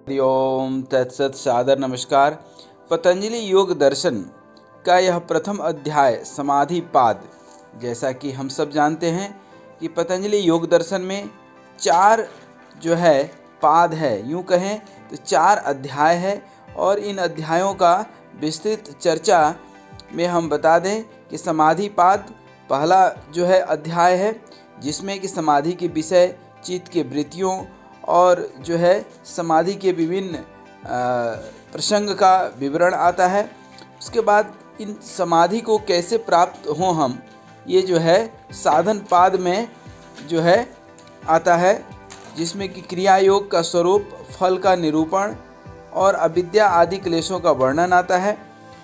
ओम तत्सत सादर नमस्कार। पतंजलि योग दर्शन का यह प्रथम अध्याय समाधि पाद, जैसा कि हम सब जानते हैं कि पतंजलि योग दर्शन में 4 जो है पाद है, यूँ कहें तो 4 अध्याय है। और इन अध्यायों का विस्तृत चर्चा में हम बता दें कि समाधि पाद पहला जो है अध्याय है, जिसमें कि समाधि के विषय, चित्त के वृत्तियों और जो है समाधि के विभिन्न प्रसंग का विवरण आता है। उसके बाद इन समाधि को कैसे प्राप्त हों हम, ये जो है साधन पाद में जो है आता है, जिसमें कि क्रिया योग का स्वरूप, फल का निरूपण और अविद्या आदि क्लेशों का वर्णन आता है।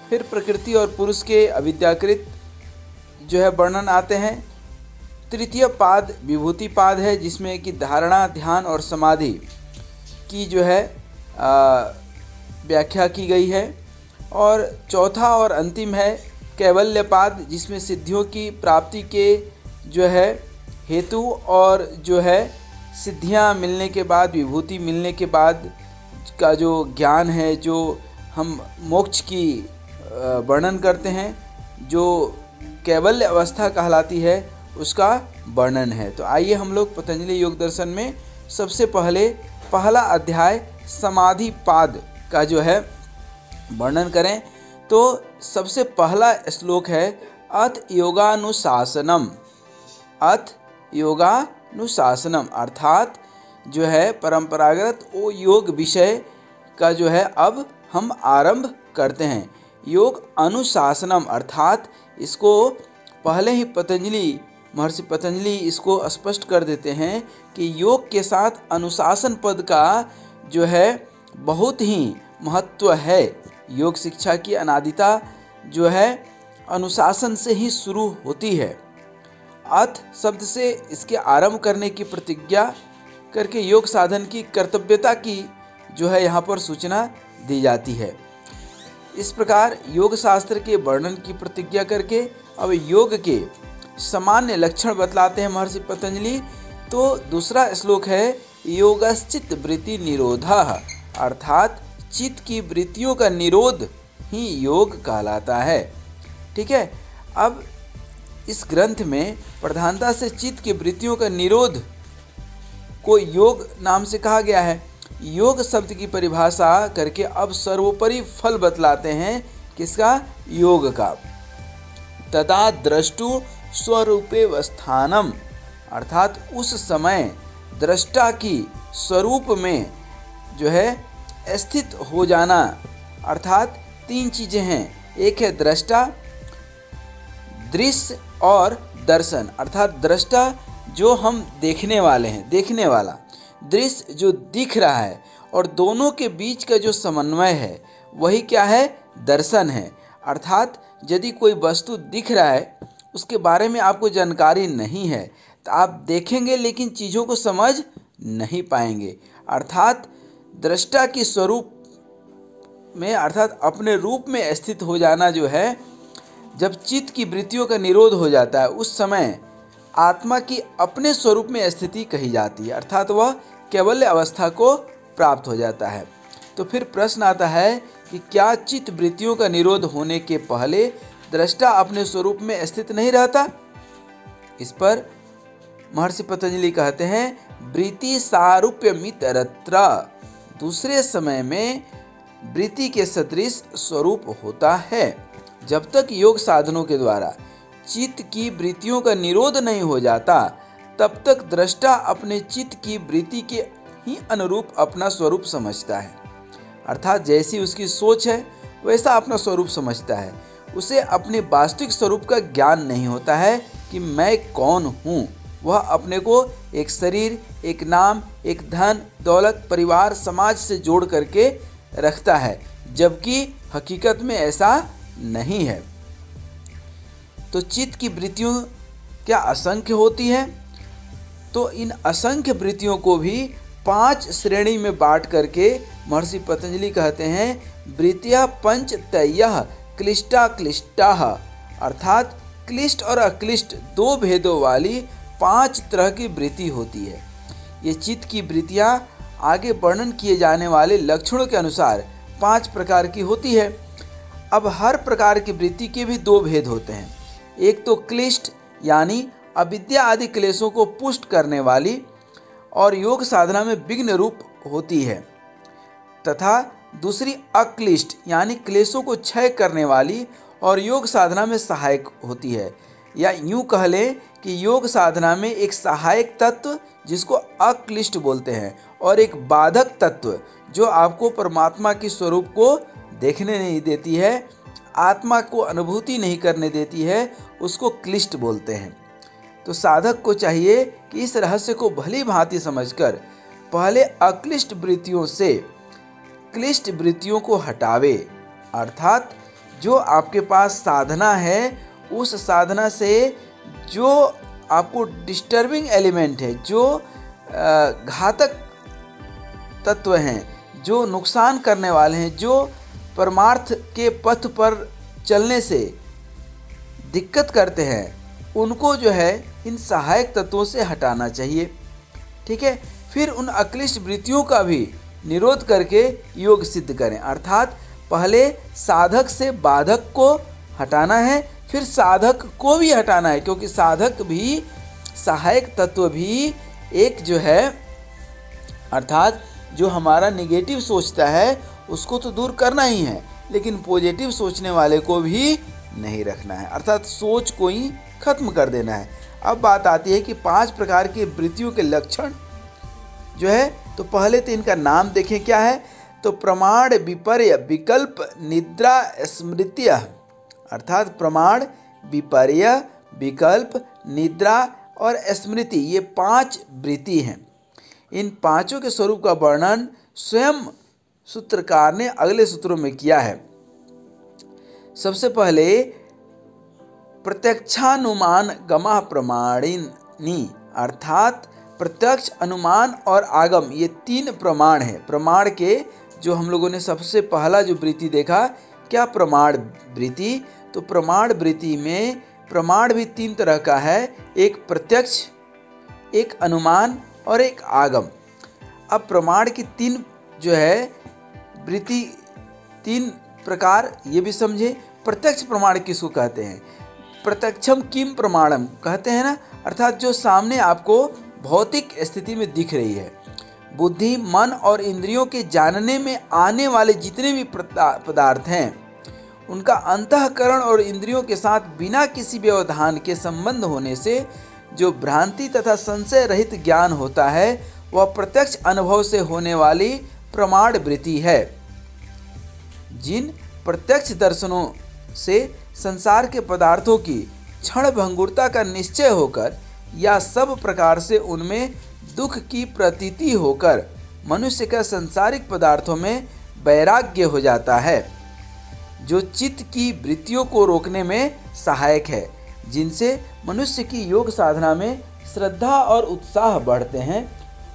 फिर प्रकृति और पुरुष के अविद्याकृत जो है वर्णन आते हैं। तृतीय पाद विभूति पाद है, जिसमें कि धारणा, ध्यान और समाधि की जो है व्याख्या की गई है। और चौथा और अंतिम है कैवल्य पाद, जिसमें सिद्धियों की प्राप्ति के जो है हेतु और जो है सिद्धियां मिलने के बाद, विभूति मिलने के बाद का जो ज्ञान है, जो हम मोक्ष की वर्णन करते हैं, जो कैवल्य अवस्था कहलाती है, उसका वर्णन है। तो आइए हम लोग पतंजलि योग दर्शन में सबसे पहले पहला अध्याय समाधि पाद का जो है वर्णन करें। तो सबसे पहला श्लोक है अथ योगानुशासनम। अथ योगानुशासनम अर्थात जो है परंपरागत वो योग विषय का जो है अब हम आरंभ करते हैं। योग अनुशासनम अर्थात इसको पहले ही महर्षि पतंजलि इसको स्पष्ट कर देते हैं कि योग के साथ अनुशासन पद का जो है बहुत ही महत्व है। योग शिक्षा की अनादिता जो है अनुशासन से ही शुरू होती है। अथ शब्द से इसके आरंभ करने की प्रतिज्ञा करके योग साधन की कर्तव्यता की जो है यहाँ पर सूचना दी जाती है। इस प्रकार योग शास्त्र के वर्णन की प्रतिज्ञा करके अब योग के सामान्य लक्षण बतलाते हैं महर्षि पतंजलि। तो दूसरा श्लोक है योगश्चित्त वृत्ति निरोधः अर्थात चित्त की वृत्तियों का निरोध ही योग कहलाता है। ठीक है, अब इस ग्रंथ में प्रधानता से चित्त की वृत्तियों का निरोध को योग नाम से कहा गया है। योग शब्द की परिभाषा करके अब सर्वोपरि फल बतलाते हैं किसका? योग का। तथा द्रष्टु स्वरूपे वस्थानम अर्थात उस समय दृष्टा की स्वरूप में जो है स्थित हो जाना। अर्थात 3 चीज़ें हैं, एक है दृष्टा, दृश्य और दर्शन। अर्थात दृष्टा जो हम देखने वाले हैं, देखने वाला, दृश्य जो दिख रहा है, और दोनों के बीच का जो समन्वय है वही क्या है? दर्शन है। अर्थात यदि कोई वस्तु दिख रहा है, उसके बारे में आपको जानकारी नहीं है, तो आप देखेंगे लेकिन चीज़ों को समझ नहीं पाएंगे। अर्थात दृष्टा की स्वरूप में अर्थात अपने रूप में स्थित हो जाना जो है, जब चित्त की वृत्तियों का निरोध हो जाता है उस समय आत्मा की अपने स्वरूप में स्थिति कही जाती है। अर्थात वह कैवल्य अवस्था को प्राप्त हो जाता है। तो फिर प्रश्न आता है कि क्या चित्त वृत्तियों का निरोध होने के पहले दृष्टा अपने स्वरूप में स्थित नहीं रहता? इस पर महर्षि पतंजलि कहते हैं वृत्ति सारूप्यमितरत्र, दूसरे समय में वृत्ति के सदृश स्वरूप होता है। जब तक योग साधनों के द्वारा चित्त की वृत्तियों का निरोध नहीं हो जाता, तब तक दृष्टा अपने चित्त की वृत्ति के ही अनुरूप अपना स्वरूप समझता है। अर्थात जैसी उसकी सोच है वैसा अपना स्वरूप समझता है। उसे अपने वास्तविक स्वरूप का ज्ञान नहीं होता है कि मैं कौन हूँ। वह अपने को एक शरीर, एक नाम, एक धन, दौलत, परिवार, समाज से जोड़ करके रखता है, जबकि हकीकत में ऐसा नहीं है। तो चित्त की वृत्तियों क्या असंख्य होती है? तो इन असंख्य वृत्तियों को भी 5 श्रेणी में बांट करके महर्षि पतंजलि कहते हैं वृत्तियाँ पंचतयः क्लिष्टा क्लिष्टाः अर्थात क्लिष्ट और अक्लिष्ट 2 भेदों वाली 5 तरह की वृत्ति होती है। ये चित्त की वृत्तियाँ आगे वर्णन किए जाने वाले लक्षणों के अनुसार 5 प्रकार की होती है। अब हर प्रकार की वृत्ति के भी 2 भेद होते हैं। एक तो क्लिष्ट यानी अविद्या आदि क्लेशों को पुष्ट करने वाली और योग साधना में विघ्न रूप होती है, तथा दूसरी अक्लिष्ट यानी क्लेशों को क्षय करने वाली और योग साधना में सहायक होती है। या यूं कह लें कि योग साधना में एक सहायक तत्व जिसको अक्लिष्ट बोलते हैं और एक बाधक तत्व जो आपको परमात्मा के स्वरूप को देखने नहीं देती है, आत्मा को अनुभूति नहीं करने देती है, उसको क्लिष्ट बोलते हैं। तो साधक को चाहिए कि इस रहस्य को भली भांति समझकर पहले अक्लिष्ट वृत्तियों से क्लिष्ट वृत्तियों को हटावे, अर्थात जो आपके पास साधना है उस साधना से जो आपको डिस्टर्बिंग एलिमेंट है, जो घातक तत्व हैं, जो नुकसान करने वाले हैं, जो परमार्थ के पथ पर चलने से दिक्कत करते हैं, उनको जो है इन सहायक तत्वों से हटाना चाहिए। ठीक है, फिर उन अक्लिष्ट वृत्तियों का भी निरोध करके योग सिद्ध करें, अर्थात पहले साधक से बाधक को हटाना है, फिर साधक को भी हटाना है, क्योंकि साधक भी सहायक तत्व भी एक जो है, अर्थात जो हमारा निगेटिव सोचता है उसको तो दूर करना ही है, लेकिन पॉजिटिव सोचने वाले को भी नहीं रखना है, अर्थात सोच को ही खत्म कर देना है। अब बात आती है कि 5 प्रकार की वृत्तियों के लक्षण जो है, तो पहले तो इनका नाम देखें क्या है। तो प्रमाण, विपर्य, विकल्प, निद्रा, स्मृति, अर्थात प्रमाण, विपर्य, विकल्प, निद्रा और स्मृति, ये 5 वृत्ति हैं। इन पांचों के स्वरूप का वर्णन स्वयं सूत्रकार ने अगले सूत्रों में किया है। सबसे पहले प्रत्यक्षानुमान गमा प्रमाणिनी, अर्थात प्रत्यक्ष, अनुमान और आगम, ये 3 प्रमाण हैं। प्रमाण के जो हम लोगों ने सबसे पहला जो वृत्ति देखा, क्या प्रमाण वृत्ति, तो प्रमाण वृत्ति में प्रमाण भी 3 तरह का है, एक प्रत्यक्ष, एक अनुमान और एक आगम। अब प्रमाण की 3 जो है वृत्ति, 3 प्रकार, ये भी समझे। प्रत्यक्ष प्रमाण किसको कहते हैं? प्रत्यक्षम किम प्रमाणम कहते हैं ना, अर्थात जो सामने आपको भौतिक स्थिति में दिख रही है। बुद्धि, मन और इंद्रियों के जानने में आने वाले जितने भी पदार्थ हैं, उनका अंतःकरण और इंद्रियों के साथ बिना किसी व्यवधान के संबंध होने से जो भ्रांति तथा संशय रहित ज्ञान होता है, वह प्रत्यक्ष अनुभव से होने वाली प्रमाण वृत्ति है। जिन प्रत्यक्ष दर्शनों से संसार के पदार्थों की क्षण भंगुरता का निश्चय होकर या सब प्रकार से उनमें दुख की प्रतीति होकर मनुष्य का सांसारिक पदार्थों में वैराग्य हो जाता है, जो चित्त की वृत्तियों को रोकने में सहायक है, जिनसे मनुष्य की योग साधना में श्रद्धा और उत्साह बढ़ते हैं,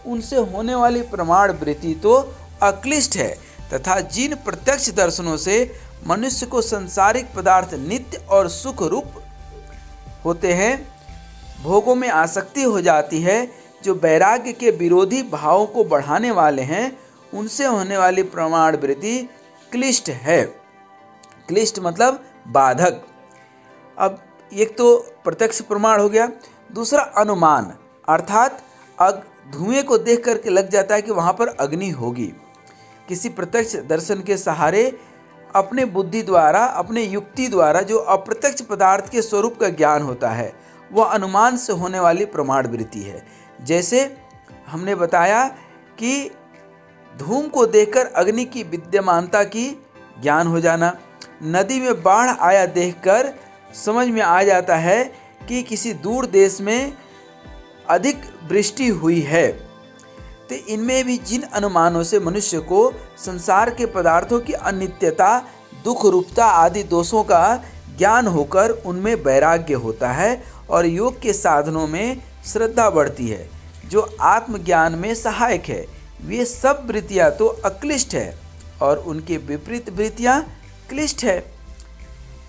उनसे होने वाली प्रमाण वृत्ति तो अक्लिष्ट है। तथा जिन प्रत्यक्ष दर्शनों से मनुष्य को सांसारिक पदार्थ नित्य और सुख रूप होते हैं, भोगों में आसक्ति हो जाती है, जो वैराग्य के विरोधी भावों को बढ़ाने वाले हैं, उनसे होने वाली प्रमाण वृत्ति क्लिष्ट है। क्लिष्ट मतलब बाधक। अब एक तो प्रत्यक्ष प्रमाण हो गया, दूसरा अनुमान, अर्थात धुएं को देख करके लग जाता है कि वहाँ पर अग्नि होगी। किसी प्रत्यक्ष दर्शन के सहारे अपने बुद्धि द्वारा, अपने युक्ति द्वारा जो अप्रत्यक्ष पदार्थ के स्वरूप का ज्ञान होता है, वह अनुमान से होने वाली प्रमाण वृत्ति है। जैसे हमने बताया कि धूम को देखकर अग्नि की विद्यमानता की ज्ञान हो जाना, नदी में बाढ़ आया देखकर समझ में आ जाता है कि किसी दूर देश में अधिक वृष्टि हुई है। तो इनमें भी जिन अनुमानों से मनुष्य को संसार के पदार्थों की अनित्यता, दुख रूपता आदि दोषों का ज्ञान होकर उनमें वैराग्य होता है और योग के साधनों में श्रद्धा बढ़ती है, जो आत्मज्ञान में सहायक है, वे सब वृत्तियाँ तो अक्लिष्ट है और उनके विपरीत वृत्तियाँ क्लिष्ट है।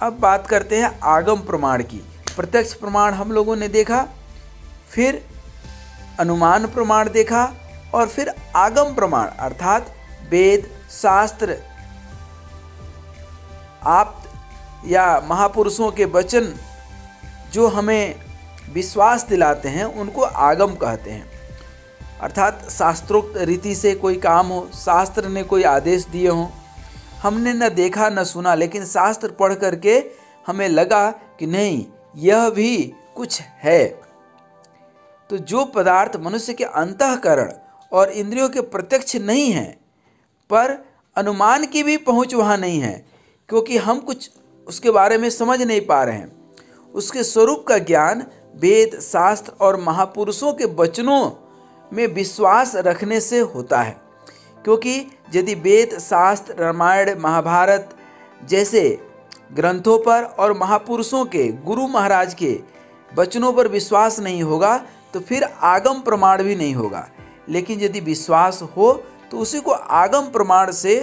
अब बात करते हैं आगम प्रमाण की। प्रत्यक्ष प्रमाण हम लोगों ने देखा, फिर अनुमान प्रमाण देखा और फिर आगम प्रमाण अर्थात वेद, शास्त्र, आप्त या महापुरुषों के वचन जो हमें विश्वास दिलाते हैं उनको आगम कहते हैं। अर्थात शास्त्रोक्त रीति से कोई काम हो, शास्त्र ने कोई आदेश दिए हों, हमने न देखा न सुना, लेकिन शास्त्र पढ़ करके हमें लगा कि नहीं यह भी कुछ है। तो जो पदार्थ मनुष्य के अंतःकरण और इंद्रियों के प्रत्यक्ष नहीं है, पर अनुमान की भी पहुंच वहाँ नहीं है, क्योंकि हम कुछ उसके बारे में समझ नहीं पा रहे हैं। उसके स्वरूप का ज्ञान वेद, शास्त्र और महापुरुषों के वचनों में विश्वास रखने से होता है। क्योंकि यदि वेद, शास्त्र, रामायण, महाभारत जैसे ग्रंथों पर और महापुरुषों के, गुरु महाराज के वचनों पर विश्वास नहीं होगा तो फिर आगम प्रमाण भी नहीं होगा। लेकिन यदि विश्वास हो तो उसी को आगम प्रमाण से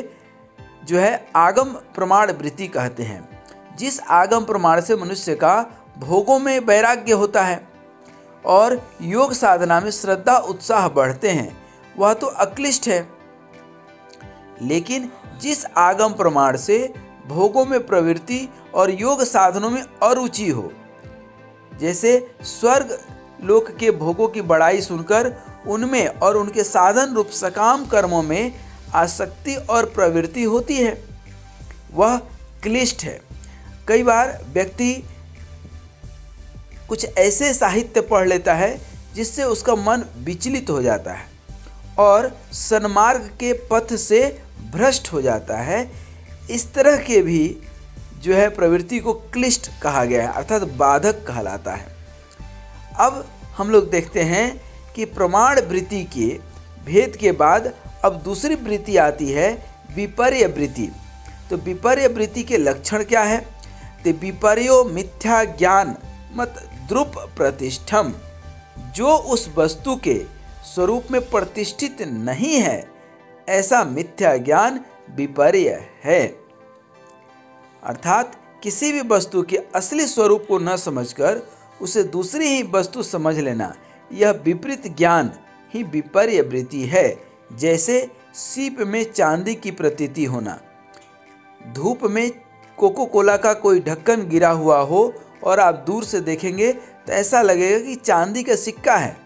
जो है आगम प्रमाण वृत्ति कहते हैं। जिस आगम प्रमाण से मनुष्य का भोगों में वैराग्य होता है और योग साधना में श्रद्धा उत्साह बढ़ते हैं, वह तो अक्लिष्ट है। लेकिन जिस आगम प्रमाण से भोगों में प्रवृत्ति और योग साधनों में अरुचि हो, जैसे स्वर्ग लोक के भोगों की बड़ाई सुनकर उनमें और उनके साधन रूप सकाम कर्मों में आसक्ति और प्रवृत्ति होती है, वह क्लिष्ट है। कई बार व्यक्ति कुछ ऐसे साहित्य पढ़ लेता है जिससे उसका मन विचलित हो जाता है और सन्मार्ग के पथ से भ्रष्ट हो जाता है। इस तरह के भी जो है प्रवृत्ति को क्लिष्ट कहा गया है, अर्थात बाधक कहलाता है। अब हम लोग देखते हैं कि प्रमाण वृत्ति के भेद के बाद अब दूसरी वृत्ति आती है विपर्य वृत्ति। तो विपर्य वृत्ति के लक्षण क्या है? तो विपर्यो मिथ्या ज्ञान मत द्रुप प्रतिष्ठम, जो उस वस्तु के स्वरूप में प्रतिष्ठित नहीं है, ऐसा मिथ्या ज्ञान विपर्य है। अर्थात किसी भी वस्तु के असली स्वरूप को न समझकर उसे दूसरी ही वस्तु समझ लेना, यह विपरीत ज्ञान ही विपर्य वृत्ति है। जैसे सीप में चांदी की प्रतीति होना, धूप में कोको कोला का कोई ढक्कन गिरा हुआ हो और आप दूर से देखेंगे तो ऐसा लगेगा कि चांदी का सिक्का है,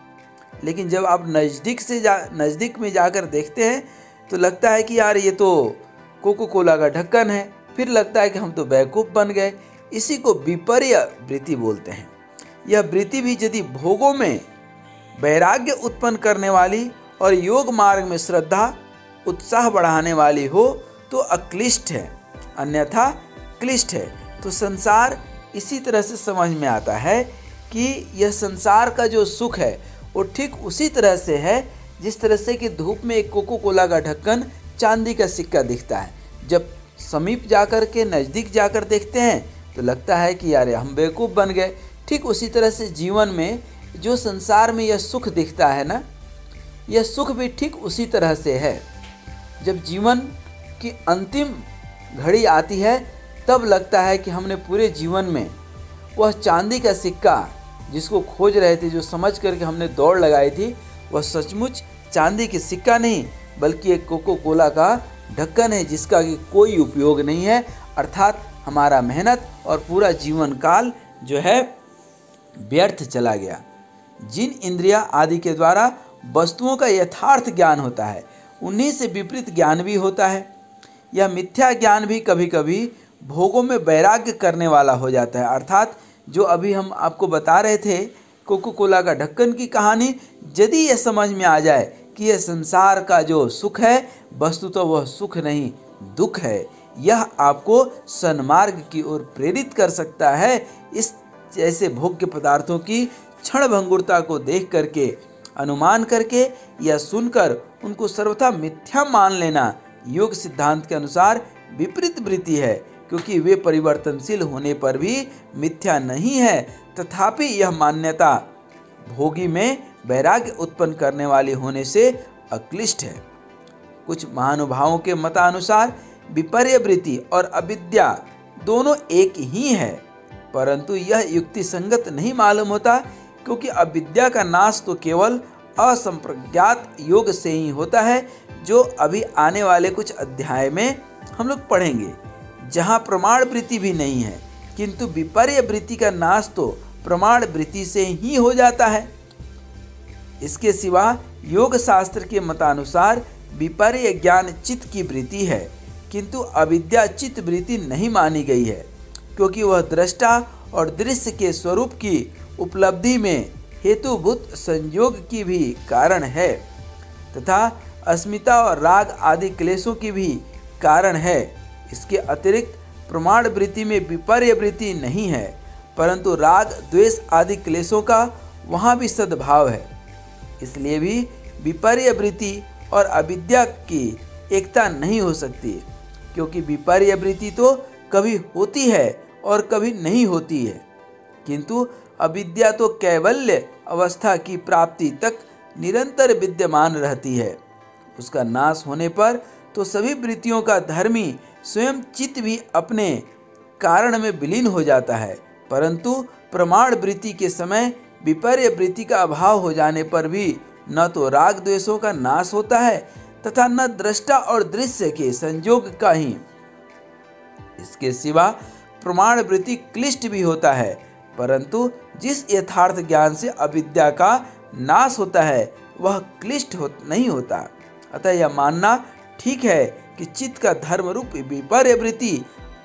लेकिन जब आप नज़दीक में जाकर देखते हैं तो लगता है कि यार ये तो कोको कोला का ढक्कन है। फिर लगता है कि हम तो बेवकूफ़ बन गए। इसी को विपर्य वृत्ति बोलते हैं। यह वृत्ति भी यदि भोगों में वैराग्य उत्पन्न करने वाली और योग मार्ग में श्रद्धा उत्साह बढ़ाने वाली हो तो अक्लिष्ट है, अन्यथा क्लिष्ट है। तो संसार इसी तरह से समझ में आता है कि यह संसार का जो सुख है वो ठीक उसी तरह से है जिस तरह से कि धूप में एक कोको कोला का ढक्कन चांदी का सिक्का दिखता है। जब समीप जाकर के नज़दीक जाकर देखते हैं तो लगता है कि यार हम बेवकूफ़ बन गए। ठीक उसी तरह से जीवन में जो संसार में यह सुख दिखता है ना, यह सुख भी ठीक उसी तरह से है। जब जीवन की अंतिम घड़ी आती है तब लगता है कि हमने पूरे जीवन में वह चांदी का सिक्का जिसको खोज रहे थे, जो समझ करके हमने दौड़ लगाई थी, वह सचमुच चांदी की सिक्का नहीं बल्कि एक कोको कोला का ढक्कन है जिसका कि कोई उपयोग नहीं है। अर्थात हमारा मेहनत और पूरा जीवन काल जो है व्यर्थ चला गया। जिन इंद्रिया आदि के द्वारा वस्तुओं का यथार्थ ज्ञान होता है उन्हीं से विपरीत ज्ञान भी होता है। यह मिथ्या ज्ञान भी कभी कभी भोगों में वैराग्य करने वाला हो जाता है। अर्थात जो अभी हम आपको बता रहे थे कोको कोला का ढक्कन की कहानी, यदि यह समझ में आ जाए कि यह संसार का जो सुख है वस्तुतः तो वह सुख नहीं दुख है, यह आपको सन्मार्ग की ओर प्रेरित कर सकता है। इस जैसे भोग्य पदार्थों की क्षण भंगुरता को देख करके, अनुमान करके या सुनकर उनको सर्वथा मिथ्या मान लेना योग सिद्धांत के अनुसार विपरीत वृत्ति है, क्योंकि वे परिवर्तनशील होने पर भी मिथ्या नहीं है। तथापि यह मान्यता भोगी में वैराग्य उत्पन्न करने वाली होने से अक्लिष्ट है। कुछ महानुभावों के मतानुसार विपर्य वृत्ति और अविद्या दोनों एक ही है, परंतु यह युक्ति संगत नहीं मालूम होता, क्योंकि अविद्या का नाश तो केवल असंप्रज्ञात योग से ही होता है, जो अभी आने वाले कुछ अध्याय में हम लोग पढ़ेंगे, जहाँ प्रमाण वृत्ति भी नहीं है, किंतु विपर्य वृत्ति का नाश तो प्रमाण वृत्ति से ही हो जाता है। इसके सिवा योग शास्त्र के मतानुसार विपर्य ज्ञान चित्त की वृत्ति है, किंतु अविद्या चित्त वृत्ति नहीं मानी गई है, क्योंकि वह दृष्टा और दृश्य के स्वरूप की उपलब्धि में हेतुभूत संयोग की भी कारण है तथा अस्मिता और राग आदि क्लेशों की भी कारण है। इसके अतिरिक्त प्रमाण वृत्ति में विपर्य वृत्ति नहीं है, परंतु राग द्वेष आदि क्लेशों का वहाँ भी सद्भाव है। इसलिए भी विपर्य वृत्ति और अविद्या की एकता नहीं हो सकती, क्योंकि विपर्य वृत्ति तो कभी होती है और कभी नहीं होती है, किंतु अविद्या तो कैवल्य अवस्था की प्राप्ति तक निरंतर विद्यमान रहती है। उसका नाश होने पर तो सभी वृत्तियों का धर्मी स्वयं चित्त भी अपने कारण में विलीन हो जाता है, परंतु प्रमाण वृत्ति के समय विपर्य वृत्ति का अभाव हो जाने पर भी न तो राग द्वेषों का नाश होता है तथा न दृष्टा और दृश्य के संयोग का ही। इसके सिवा प्रमाण वृत्ति क्लिष्ट भी होता है, परंतु जिस यथार्थ ज्ञान से अविद्या का नाश होता है वह क्लिष्ट नहीं होता। अतः यह मानना ठीक है कि चित्त का धर्म रूप विपर्य वृत्ति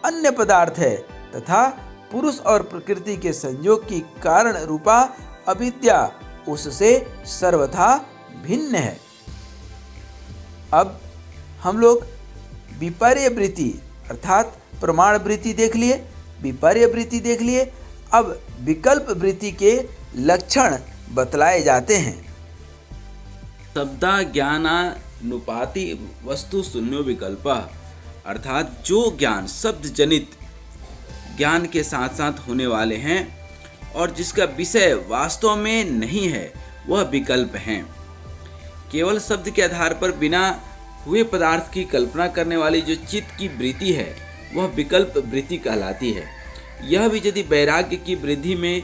अन्य पदार्थ है तथा पुरुष और प्रकृति के संयोग की कारण रूपा अविद्या उससे सर्वथा भिन्न है। अब हम लोग विपर्य वृत्ति अर्थात प्रमाण वृत्ति देख लिए, विपर्य वृत्ति देख लिए, अब विकल्प वृत्ति के लक्षण बतलाए जाते हैं। शब्दा ज्ञानानुपाति वस्तु शून्यो विकल्प, अर्थात जो ज्ञान शब्द जनित ज्ञान के साथ साथ होने वाले हैं और जिसका विषय वास्तव में नहीं है वह विकल्प हैं। केवल शब्द के आधार पर बिना हुए पदार्थ की कल्पना करने वाली जो चित्त की वृत्ति है वह विकल्प वृत्ति कहलाती है। यह भी यदि वैराग्य की वृद्धि में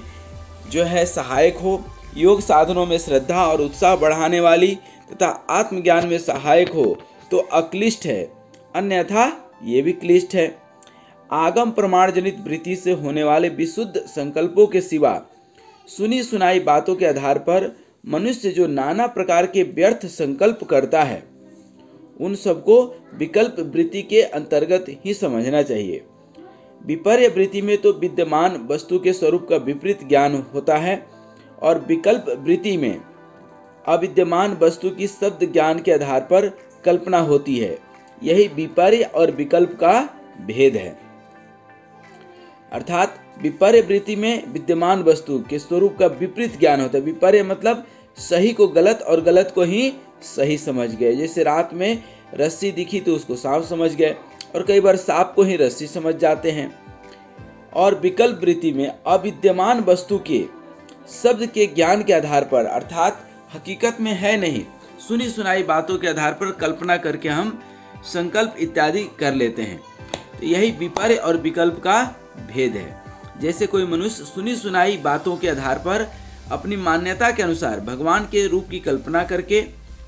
जो है सहायक हो, योग साधनों में श्रद्धा और उत्साह बढ़ाने वाली तथा आत्मज्ञान में सहायक हो तो अक्लिष्ट है, अन्यथा ये भी क्लिष्ट है। आगम प्रमाण जनित वृत्ति से होने वाले विशुद्ध संकल्पों के सिवा सुनी सुनाई बातों के आधार पर मनुष्य जो नाना प्रकार के व्यर्थ संकल्प करता है उन सबको विकल्प वृत्ति के अंतर्गत ही समझना चाहिए। विपर्य वृत्ति में तो विद्यमान वस्तु के स्वरूप का विपरीत ज्ञान होता है और विकल्प वृत्ति में अविद्यमान वस्तु की शब्द ज्ञान के आधार पर कल्पना होती है। यही विपर्य और विकल्प का भेद है। अर्थात विपर्य वृत्ति में विद्यमान वस्तु के स्वरूप का विपरीत ज्ञान होता है। विपर्य मतलब सही को गलत और गलत को ही सही समझ गए। जैसे रात में रस्सी दिखी तो उसको सांप समझ गए और कई बार सांप को ही रस्सी समझ जाते हैं। और विकल्प वृत्ति में अविद्यमान वस्तु के शब्द के ज्ञान के आधार पर अर्थात हकीकत में है नहीं, सुनी सुनाई बातों के आधार पर कल्पना करके हम संकल्प इत्यादि कर लेते हैं। तो यही विपर्य और विकल्प का भेद है। जैसे कोई मनुष्य सुनी सुनाई बातों के आधार पर अपनी मान्यता के अनुसार भगवान के रूप की कल्पना करके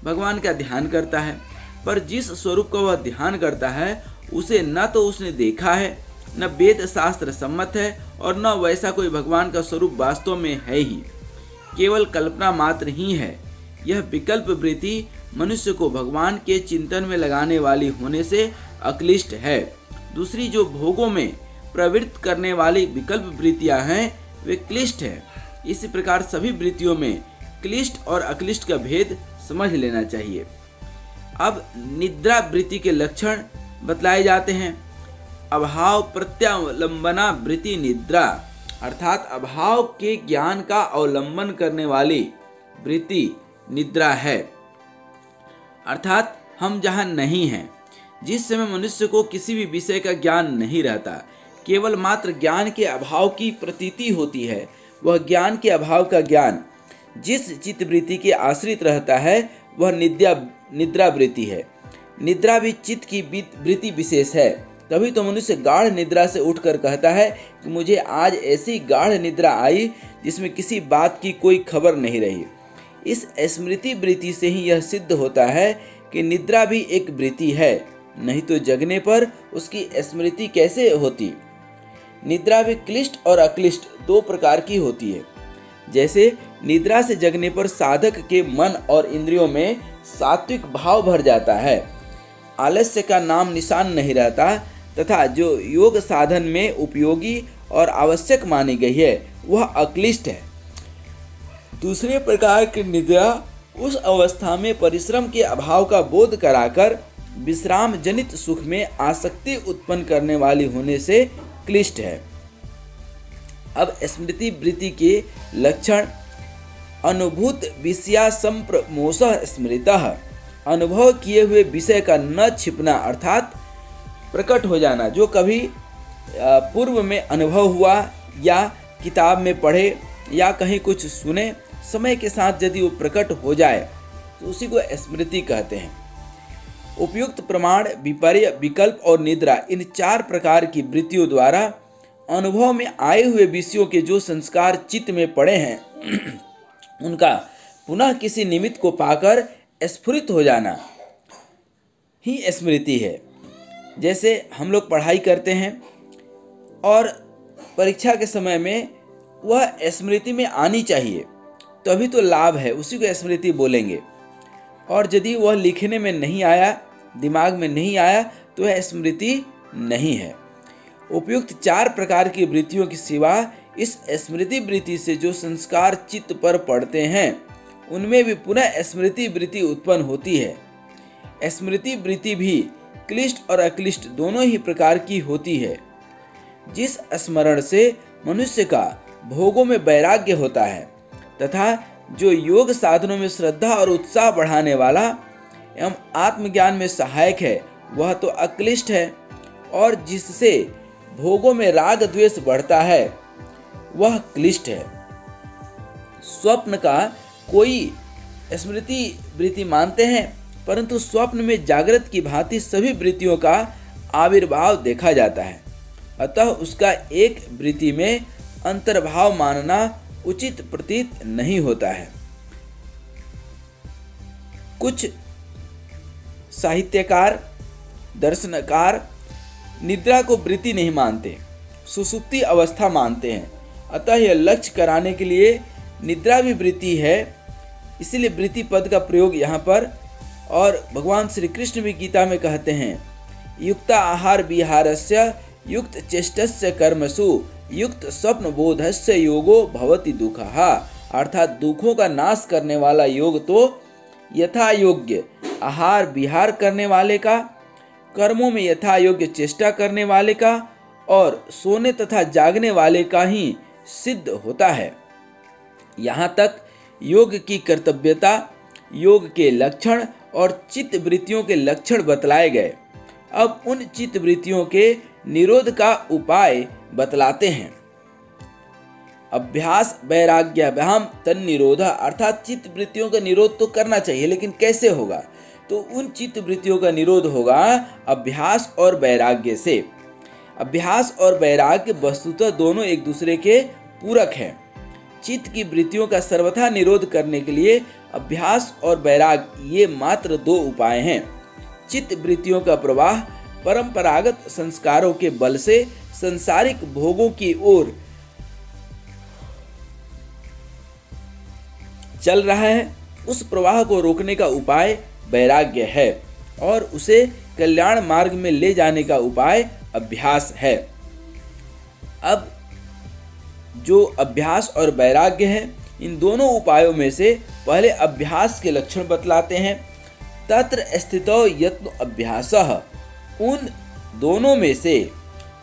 भगवान का ध्यान करता है, पर जिस स्वरूप का वह ध्यान करता है उसे न तो उसने देखा है, न वेद शास्त्र सम्मत है और न वैसा कोई भगवान का स्वरूप वास्तव में है ही, केवल कल्पना मात्र ही है। यह विकल्प वृत्ति मनुष्य को भगवान के चिंतन में लगाने वाली होने से अक्लिष्ट है। दूसरी जो भोगों में प्रवृत्त करने वाली विकल्प वृत्तियां हैं वे क्लिष्ट है। इसी प्रकार सभी वृत्तियों में क्लिष्ट और अक्लिष्ट का भेद समझ लेना चाहिए। अब निद्रा वृत्ति के लक्षण बतलाए जाते हैं। अभाव प्रत्यालंबना वृत्ति निद्रा, अर्थात अभाव के ज्ञान का अवलंबन करने वाली वृत्ति निद्रा है। अर्थात हम जहाँ नहीं हैं, जिस समय मनुष्य को किसी भी विषय का ज्ञान नहीं रहता, केवल मात्र ज्ञान के अभाव की प्रतीति होती है, वह ज्ञान के अभाव का ज्ञान जिस चित्त वृत्ति के आश्रित रहता है वह निद्रा वृत्ति है। निद्रा भी चित्त की वृत्ति विशेष है। तभी तो मनुष्य गाढ़ निद्रा से उठकर कहता है कि मुझे आज ऐसी गाढ़ निद्रा आई जिसमें किसी बात की कोई खबर नहीं रही। इस स्मृति वृत्ति से ही यह सिद्ध होता है कि निद्रा भी एक वृत्ति है, नहीं तो जगने पर उसकी स्मृति कैसे होती। निद्रा भी क्लिष्ट और अक्लिष्ट दो प्रकार की होती है। जैसे निद्रा से जगने पर साधक के मन और इंद्रियों में सात्विक भाव भर जाता है, आलस्य का नाम निशान नहीं रहता, तथा जो योग साधन में उपयोगी और आवश्यक मानी गई है वह अक्लिष्ट है। दूसरे प्रकार की निद्रा उस अवस्था में परिश्रम के अभाव का बोध कराकर विश्राम जनित सुख में आसक्ति उत्पन्न करने वाली होने से क्लिष्ट है। अब स्मृति वृत्ति के लक्षण। अनुभूत विषया संप्रमोषः स्मृतः, अनुभव किए हुए विषय का न छिपना अर्थात प्रकट हो जाना। जो कभी पूर्व में अनुभव हुआ या किताब में पढ़े या कहीं कुछ सुने, समय के साथ यदि वो प्रकट हो जाए तो उसी को स्मृति कहते हैं। उपयुक्त प्रमाण, विपर्य, विकल्प और निद्रा, इन चार प्रकार की वृत्तियों द्वारा अनुभव में आए हुए विषयों के जो संस्कार चित्त में पड़े हैं उनका पुनः किसी निमित्त को पाकर स्फुरित हो जाना ही स्मृति है। जैसे हम लोग पढ़ाई करते हैं और परीक्षा के समय में वह स्मृति में आनी चाहिए, तभी तो लाभ है, उसी को स्मृति बोलेंगे। और यदि वह लिखने में नहीं आया, दिमाग में नहीं आया, तो वह स्मृति नहीं है। उपयुक्त चार प्रकार की वृत्तियों के सिवा इस स्मृति वृत्ति से जो संस्कार चित्त पर पड़ते हैं उनमें भी पुनः स्मृति वृत्ति उत्पन्न होती है। स्मृति वृत्ति भी क्लिष्ट और अक्लिष्ट दोनों ही प्रकार की होती है। जिस स्मरण से मनुष्य का भोगों में वैराग्य होता है तथा जो योग साधनों में श्रद्धा और उत्साह बढ़ाने वाला एवं आत्मज्ञान में सहायक है वह तो अक्लिष्ट है, और जिससे भोगों में राग द्वेष बढ़ता है वह क्लिष्ट है। स्वप्न का कोई स्मृति वृत्ति मानते हैं, परंतु स्वप्न में जागृत की भांति सभी वृत्तियों का आविर्भाव देखा जाता है, अतः उसका एक वृत्ति में अंतर्भाव मानना उचित प्रतीत नहीं होता है। कुछ साहित्यकार, दर्शनकार निद्रा को वृत्ति नहीं मानते, सुसुप्ति अवस्था मानते हैं, अतः यह लक्ष्य कराने के लिए निद्रा भी वृत्ति है, इसीलिए वृत्ति पद का प्रयोग यहाँ पर। और भगवान श्री कृष्ण भी गीता में कहते हैं, युक्ता आहार विहारस्य युक्त चेष्टस्य कर्मसु युक्त स्वप्न बोधस्य योगो भवति दुःखः, अर्थात दुखों का नाश करने वाला योग तो यथा योग्य आहार विहार करने वाले का, कर्मों में यथा योग्य चेष्टा करने वाले का और सोने तथा जागने वाले का ही सिद्ध होता है। यहाँ तक योग की कर्तव्यता, योग के लक्षण और चित्त वृत्तियों के लक्षण बतलाए गए। अब उन चित्त वृत्तियों के निरोध का उपाय बतलाते हैं। अभ्यास वैराग्याभ्याम तन्निरोध, अर्थात चित्त वृत्तियों का निरोध तो करना चाहिए, लेकिन कैसे होगा? तो उन चित्त वृत्तियों का निरोध होगा अभ्यास और वैराग्य से। अभ्यास और वैराग्य वस्तुतः दोनों एक दूसरे के पूरक हैं। चित्त की वृत्तियों का सर्वथा निरोध करने के लिए अभ्यास और वैराग्य ये मात्र दो उपाय हैं। चित्त वृत्तियों का प्रवाह परंपरागत संस्कारों के बल से संसारिक भोगों की ओर चल रहा है, उस प्रवाह को रोकने का उपाय वैराग्य है और उसे कल्याण मार्ग में ले जाने का उपाय अभ्यास है। अब जो अभ्यास और वैराग्य है, इन दोनों उपायों में से पहले अभ्यास के लक्षण बतलाते हैं। तत्र स्थितो यत्न अभ्यासः, उन दोनों में से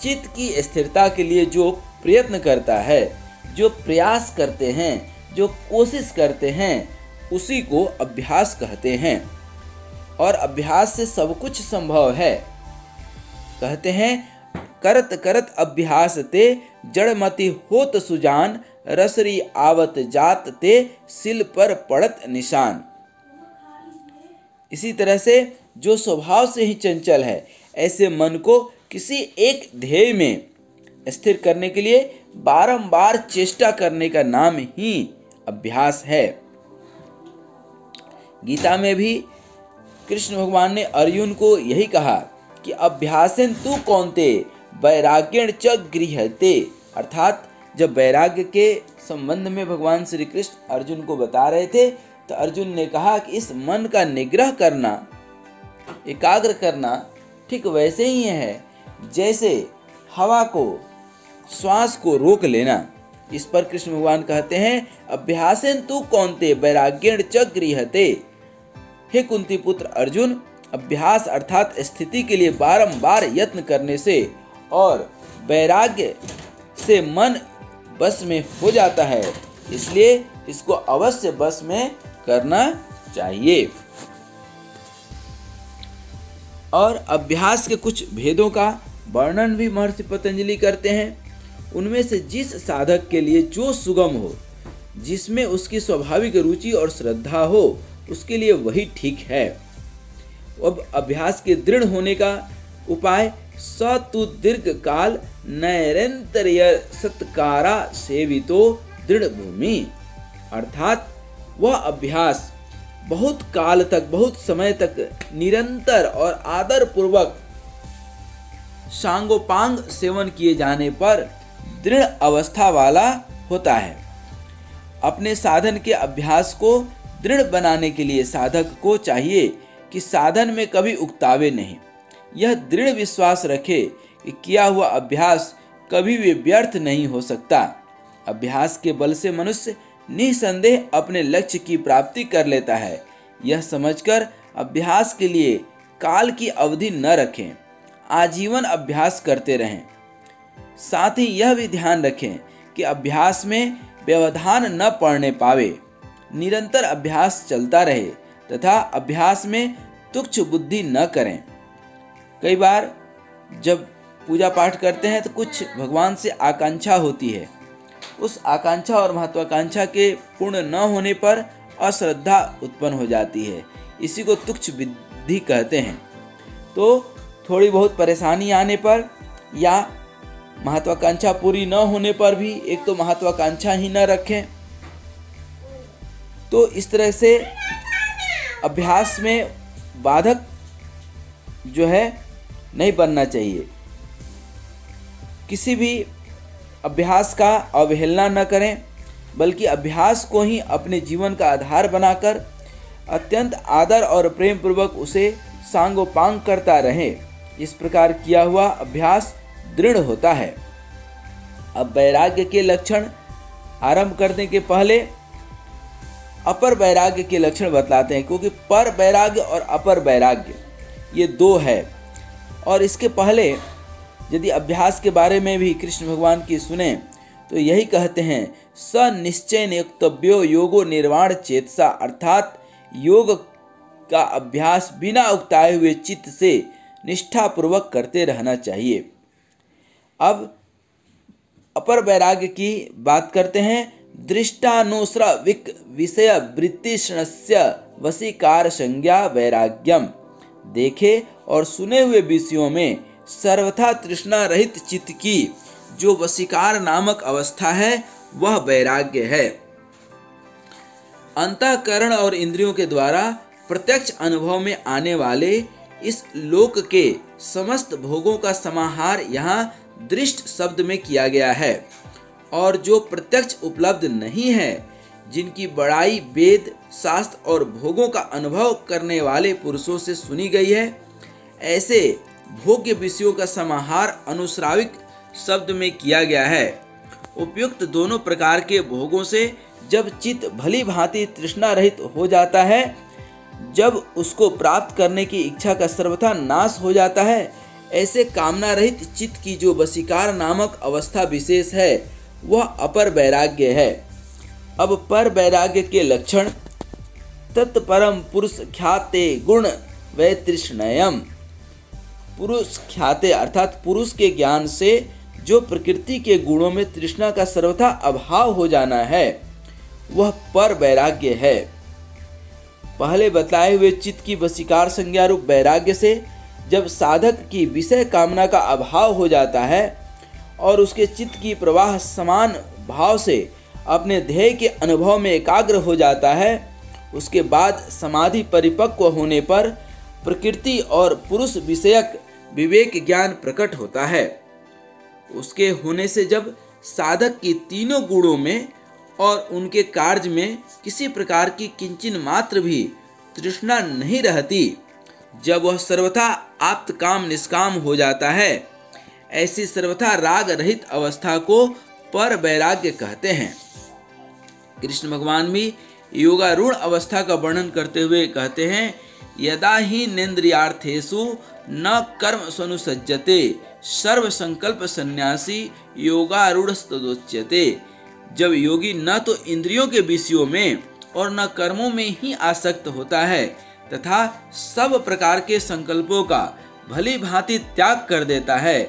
चित्त की स्थिरता के लिए जो प्रयत्न करता है, जो प्रयास करते हैं, जो कोशिश करते हैं, उसी को अभ्यास कहते हैं। और अभ्यास से सब कुछ संभव है। कहते हैं, करत करत अभ्यास ते जड़मति होत सुजान, रसरी आवत जात ते सिल पर पड़त निशान। इसी तरह से जो स्वभाव से ही चंचल है, ऐसे मन को किसी एक ध्येय में स्थिर करने के लिए बारंबार चेष्टा करने का नाम ही अभ्यास है। गीता में भी कृष्ण भगवान ने अर्जुन को यही कहा कि अभ्यासेन तु कौन्ते वैराग्येण च गृह्यते, अर्थात जब वैराग्य के संबंध में भगवान श्री कृष्ण अर्जुन को बता रहे थे तो अर्जुन ने कहा कि इस मन का निग्रह करना, एकाग्र करना ठीक वैसे ही है जैसे हवा को, श्वास को रोक लेना। इस पर कृष्ण भगवान कहते हैं अभ्यासेन तु कौन्ते वैराग्येण च गृह्यते। हे कुंती पुत्र अर्जुन, अभ्यास अर्थात स्थिति के लिए बारंबार यत्न करने से और वैराग्य से मन बस में हो जाता है, इसलिए इसको अवश्य बस में करना चाहिए। और अभ्यास के कुछ भेदों का वर्णन भी महर्षि पतंजलि करते हैं। उनमें से जिस साधक के लिए जो सुगम हो, जिसमें उसकी स्वाभाविक रुचि और श्रद्धा हो, उसके लिए वही ठीक है। अब अभ्यास के दृढ़ होने का उपाय सतु दीर्घ काल नैरंतर्य सत्कारा सेवितो दृढ़ भूमि, अर्थात वह अभ्यास बहुत काल तक, बहुत समय तक निरंतर और आदर पूर्वक सांगोपांग सेवन किए जाने पर दृढ़ अवस्था वाला होता है। अपने साधन के अभ्यास को दृढ़ बनाने के लिए साधक को चाहिए कि साधन में कभी उकतावे नहीं। यह दृढ़ विश्वास रखे कि किया हुआ अभ्यास कभी भी व्यर्थ नहीं हो सकता। अभ्यास के बल से मनुष्य निसंदेह अपने लक्ष्य की प्राप्ति कर लेता है। यह समझकर अभ्यास के लिए काल की अवधि न रखें, आजीवन अभ्यास करते रहें। साथ ही यह भी ध्यान रखें कि अभ्यास में व्यवधान न पड़ने पावे, निरंतर अभ्यास चलता रहे तथा अभ्यास में तुच्छ बुद्धि न करें। कई बार जब पूजा पाठ करते हैं तो कुछ भगवान से आकांक्षा होती है, उस आकांक्षा और महत्वाकांक्षा के पूर्ण न होने पर अश्रद्धा उत्पन्न हो जाती है, इसी को तुच्छ बुद्धि कहते हैं। तो थोड़ी बहुत परेशानी आने पर या महत्वाकांक्षा पूरी न होने पर भी एक तो महत्वाकांक्षा ही न रखें। तो इस तरह से अभ्यास में बाधक जो है नहीं बनना चाहिए। किसी भी अभ्यास का अवहेलना न करें, बल्कि अभ्यास को ही अपने जीवन का आधार बनाकर अत्यंत आदर और प्रेम पूर्वक उसे सांगोपांग करता रहे। इस प्रकार किया हुआ अभ्यास दृढ़ होता है। अब वैराग्य के लक्षण आरंभ करने के पहले अपर वैराग्य के लक्षण बतलाते हैं, क्योंकि पर वैराग्य और अपर वैराग्य ये दो है। और इसके पहले यदि अभ्यास के बारे में भी कृष्ण भगवान की सुने तो यही कहते हैं स निश्चय नियुक्तव्यो योगो निर्वाण चेतसा, अर्थात योग का अभ्यास बिना उकताए हुए चित्त से निष्ठापूर्वक करते रहना चाहिए। अब अपर वैराग्य की बात करते हैं। दृष्टानुश्रविक विषय वृत्तिष्णस्य वशीकार संज्ञा वैराग्यम, देखे और सुने हुए विषयों में सर्वथा तृष्णा रहित चित्त की जो वशीकार नामक अवस्था है वह वैराग्य है। अंतःकरण और इंद्रियों के द्वारा प्रत्यक्ष अनुभव में आने वाले इस लोक के समस्त भोगों का समाहार यहाँ दृष्ट शब्द में किया गया है, और जो प्रत्यक्ष उपलब्ध नहीं है, जिनकी बड़ाई वेद शास्त्र और भोगों का अनुभव करने वाले पुरुषों से सुनी गई है, ऐसे भोग्य विषयों का समाहार अनुश्राविक शब्द में किया गया है। उपयुक्त दोनों प्रकार के भोगों से जब चित्त भली भांति तृष्णा रहित हो जाता है, जब उसको प्राप्त करने की इच्छा का सर्वथा नाश हो जाता है, ऐसे कामना रहित चित्त की जो वशीकार नामक अवस्था विशेष है वह अपर वैराग्य है। अब पर वैराग्य के लक्षण तत्परम पुरुष ख्याते गुण वैतृष्णयम, पुरुष ख्याते अर्थात पुरुष के ज्ञान से जो प्रकृति के गुणों में तृष्णा का सर्वथा अभाव हो जाना है वह पर वैराग्य है। पहले बतलाए हुए चित्त की वशीकार संज्ञा रूप वैराग्य से जब साधक की विषय कामना का अभाव हो जाता है और उसके चित्त की प्रवाह समान भाव से अपने ध्येय के अनुभव में एकाग्र हो जाता है, उसके बाद समाधि परिपक्व होने पर प्रकृति और पुरुष विषयक विवेक ज्ञान प्रकट होता है। उसके होने से जब साधक की तीनों गुणों में और उनके कार्य में किसी प्रकार की किंचिन मात्र भी तृष्णा नहीं रहती, जब वह सर्वथा आप्त काम निष्काम हो जाता है, ऐसी सर्वथा राग रहित अवस्था को पर वैराग्य कहते हैं। कृष्ण भगवान भी योगारूढ़ अवस्था का वर्णन करते हुए कहते हैं, यदा ही नेन्द्रियार्थेषु न कर्म सनुसज्जते सर्व संकल्प सन्यासी योगारूढ़स्तदोच्यते। जब योगी न तो इंद्रियों के विषयों में और न कर्मों में ही आसक्त होता है तथा सब प्रकार के संकल्पों का भली भांति त्याग कर देता है,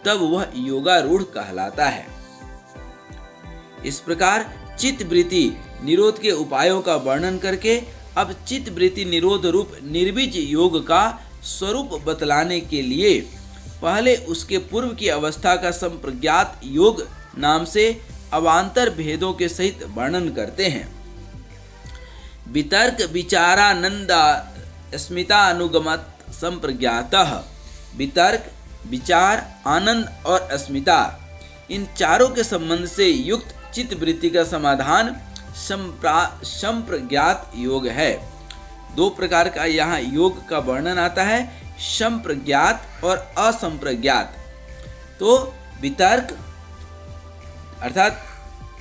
तब वह योगारूढ़ कहलाता है। इस प्रकार चित्त वृत्ति निरोध के उपायों का वर्णन करके अब चित्त वृत्ति निरोध रूप निर्बीज योग का स्वरूप बतलाने के लिए पहले उसके पूर्व की अवस्था का संप्रज्ञात योग नाम से अवान्तर भेदों के सहित वर्णन करते हैं। वितर्क विचारानंदा स्मिता अनुगमत संप्रज्ञातः। वितर्क, विचार, आनंद और अस्मिता, इन चारों के संबंध से युक्त चित्त वृत्ति का समाधान संप्रज्ञात योग है। दो प्रकार का यहाँ योग का वर्णन आता है, संप्रज्ञात और असंप्रज्ञात। तो वितर्क अर्थात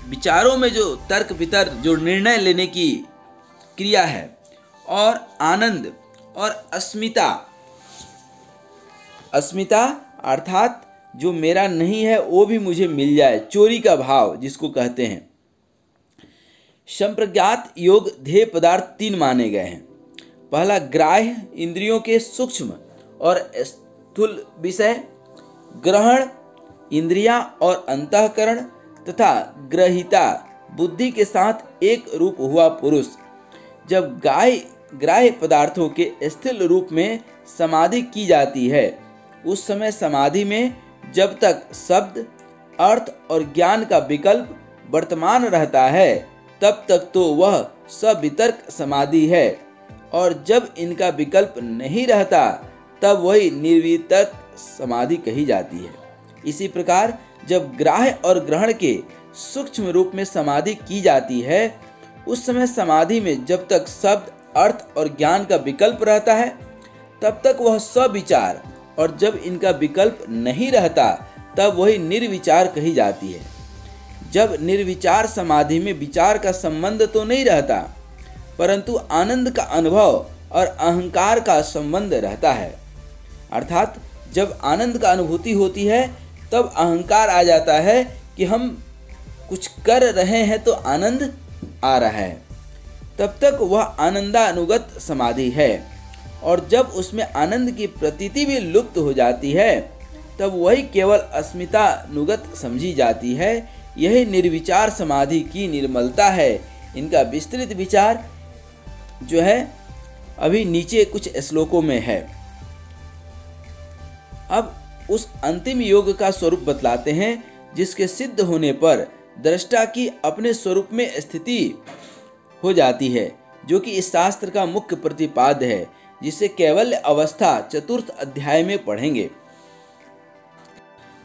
विचारों में जो तर्क वितर्क जो निर्णय लेने की क्रिया है, और आनंद और अस्मिता, अस्मिता अर्थात जो मेरा नहीं है वो भी मुझे मिल जाए, चोरी का भाव जिसको कहते हैं। संप्रज्ञात योग ध्येय पदार्थ तीन माने गए हैं। पहला ग्राह्य इंद्रियों के सूक्ष्म और स्थूल विषय, ग्रहण इंद्रियां और अंतःकरण तथा ग्रहिता बुद्धि के साथ एक रूप हुआ पुरुष। जब ग्राह्य पदार्थों के स्थूल रूप में समाधि की जाती है, उस समय समाधि में जब तक शब्द, अर्थ और ज्ञान का विकल्प वर्तमान रहता है, तब तक तो वह सवितर्क समाधि है, और जब इनका विकल्प नहीं रहता तब वही निर्वितर्क समाधि कही जाती है। इसी प्रकार जब ग्राह्य और ग्रहण के सूक्ष्म रूप में समाधि की जाती है, उस समय समाधि में जब तक शब्द, अर्थ और ज्ञान का विकल्प रहता है, तब तक वह सविचार, और जब इनका विकल्प नहीं रहता तब वही निर्विचार कही जाती है। जब निर्विचार समाधि में विचार का संबंध तो नहीं रहता, परंतु आनंद का अनुभव और अहंकार का संबंध रहता है। अर्थात जब आनंद का अनुभूति होती है तब अहंकार आ जाता है कि हम कुछ कर रहे हैं तो आनंद आ रहा है, तब तक वह आनंदानुगत समाधि है। और जब उसमें आनंद की प्रतीति भी लुप्त हो जाती है, तब वही केवल अस्मितानुगत समझी जाती है। यही निर्विचार समाधि की निर्मलता है। इनका विस्तृत विचार जो है अभी नीचे कुछ श्लोकों में है। अब उस अंतिम योग का स्वरूप बतलाते हैं, जिसके सिद्ध होने पर दृष्टा की अपने स्वरूप में स्थिति हो जाती है, जो कि इस शास्त्र का मुख्य प्रतिपाद्य है, जिसे कैवल्य अवस्था चतुर्थ अध्याय में पढ़ेंगे।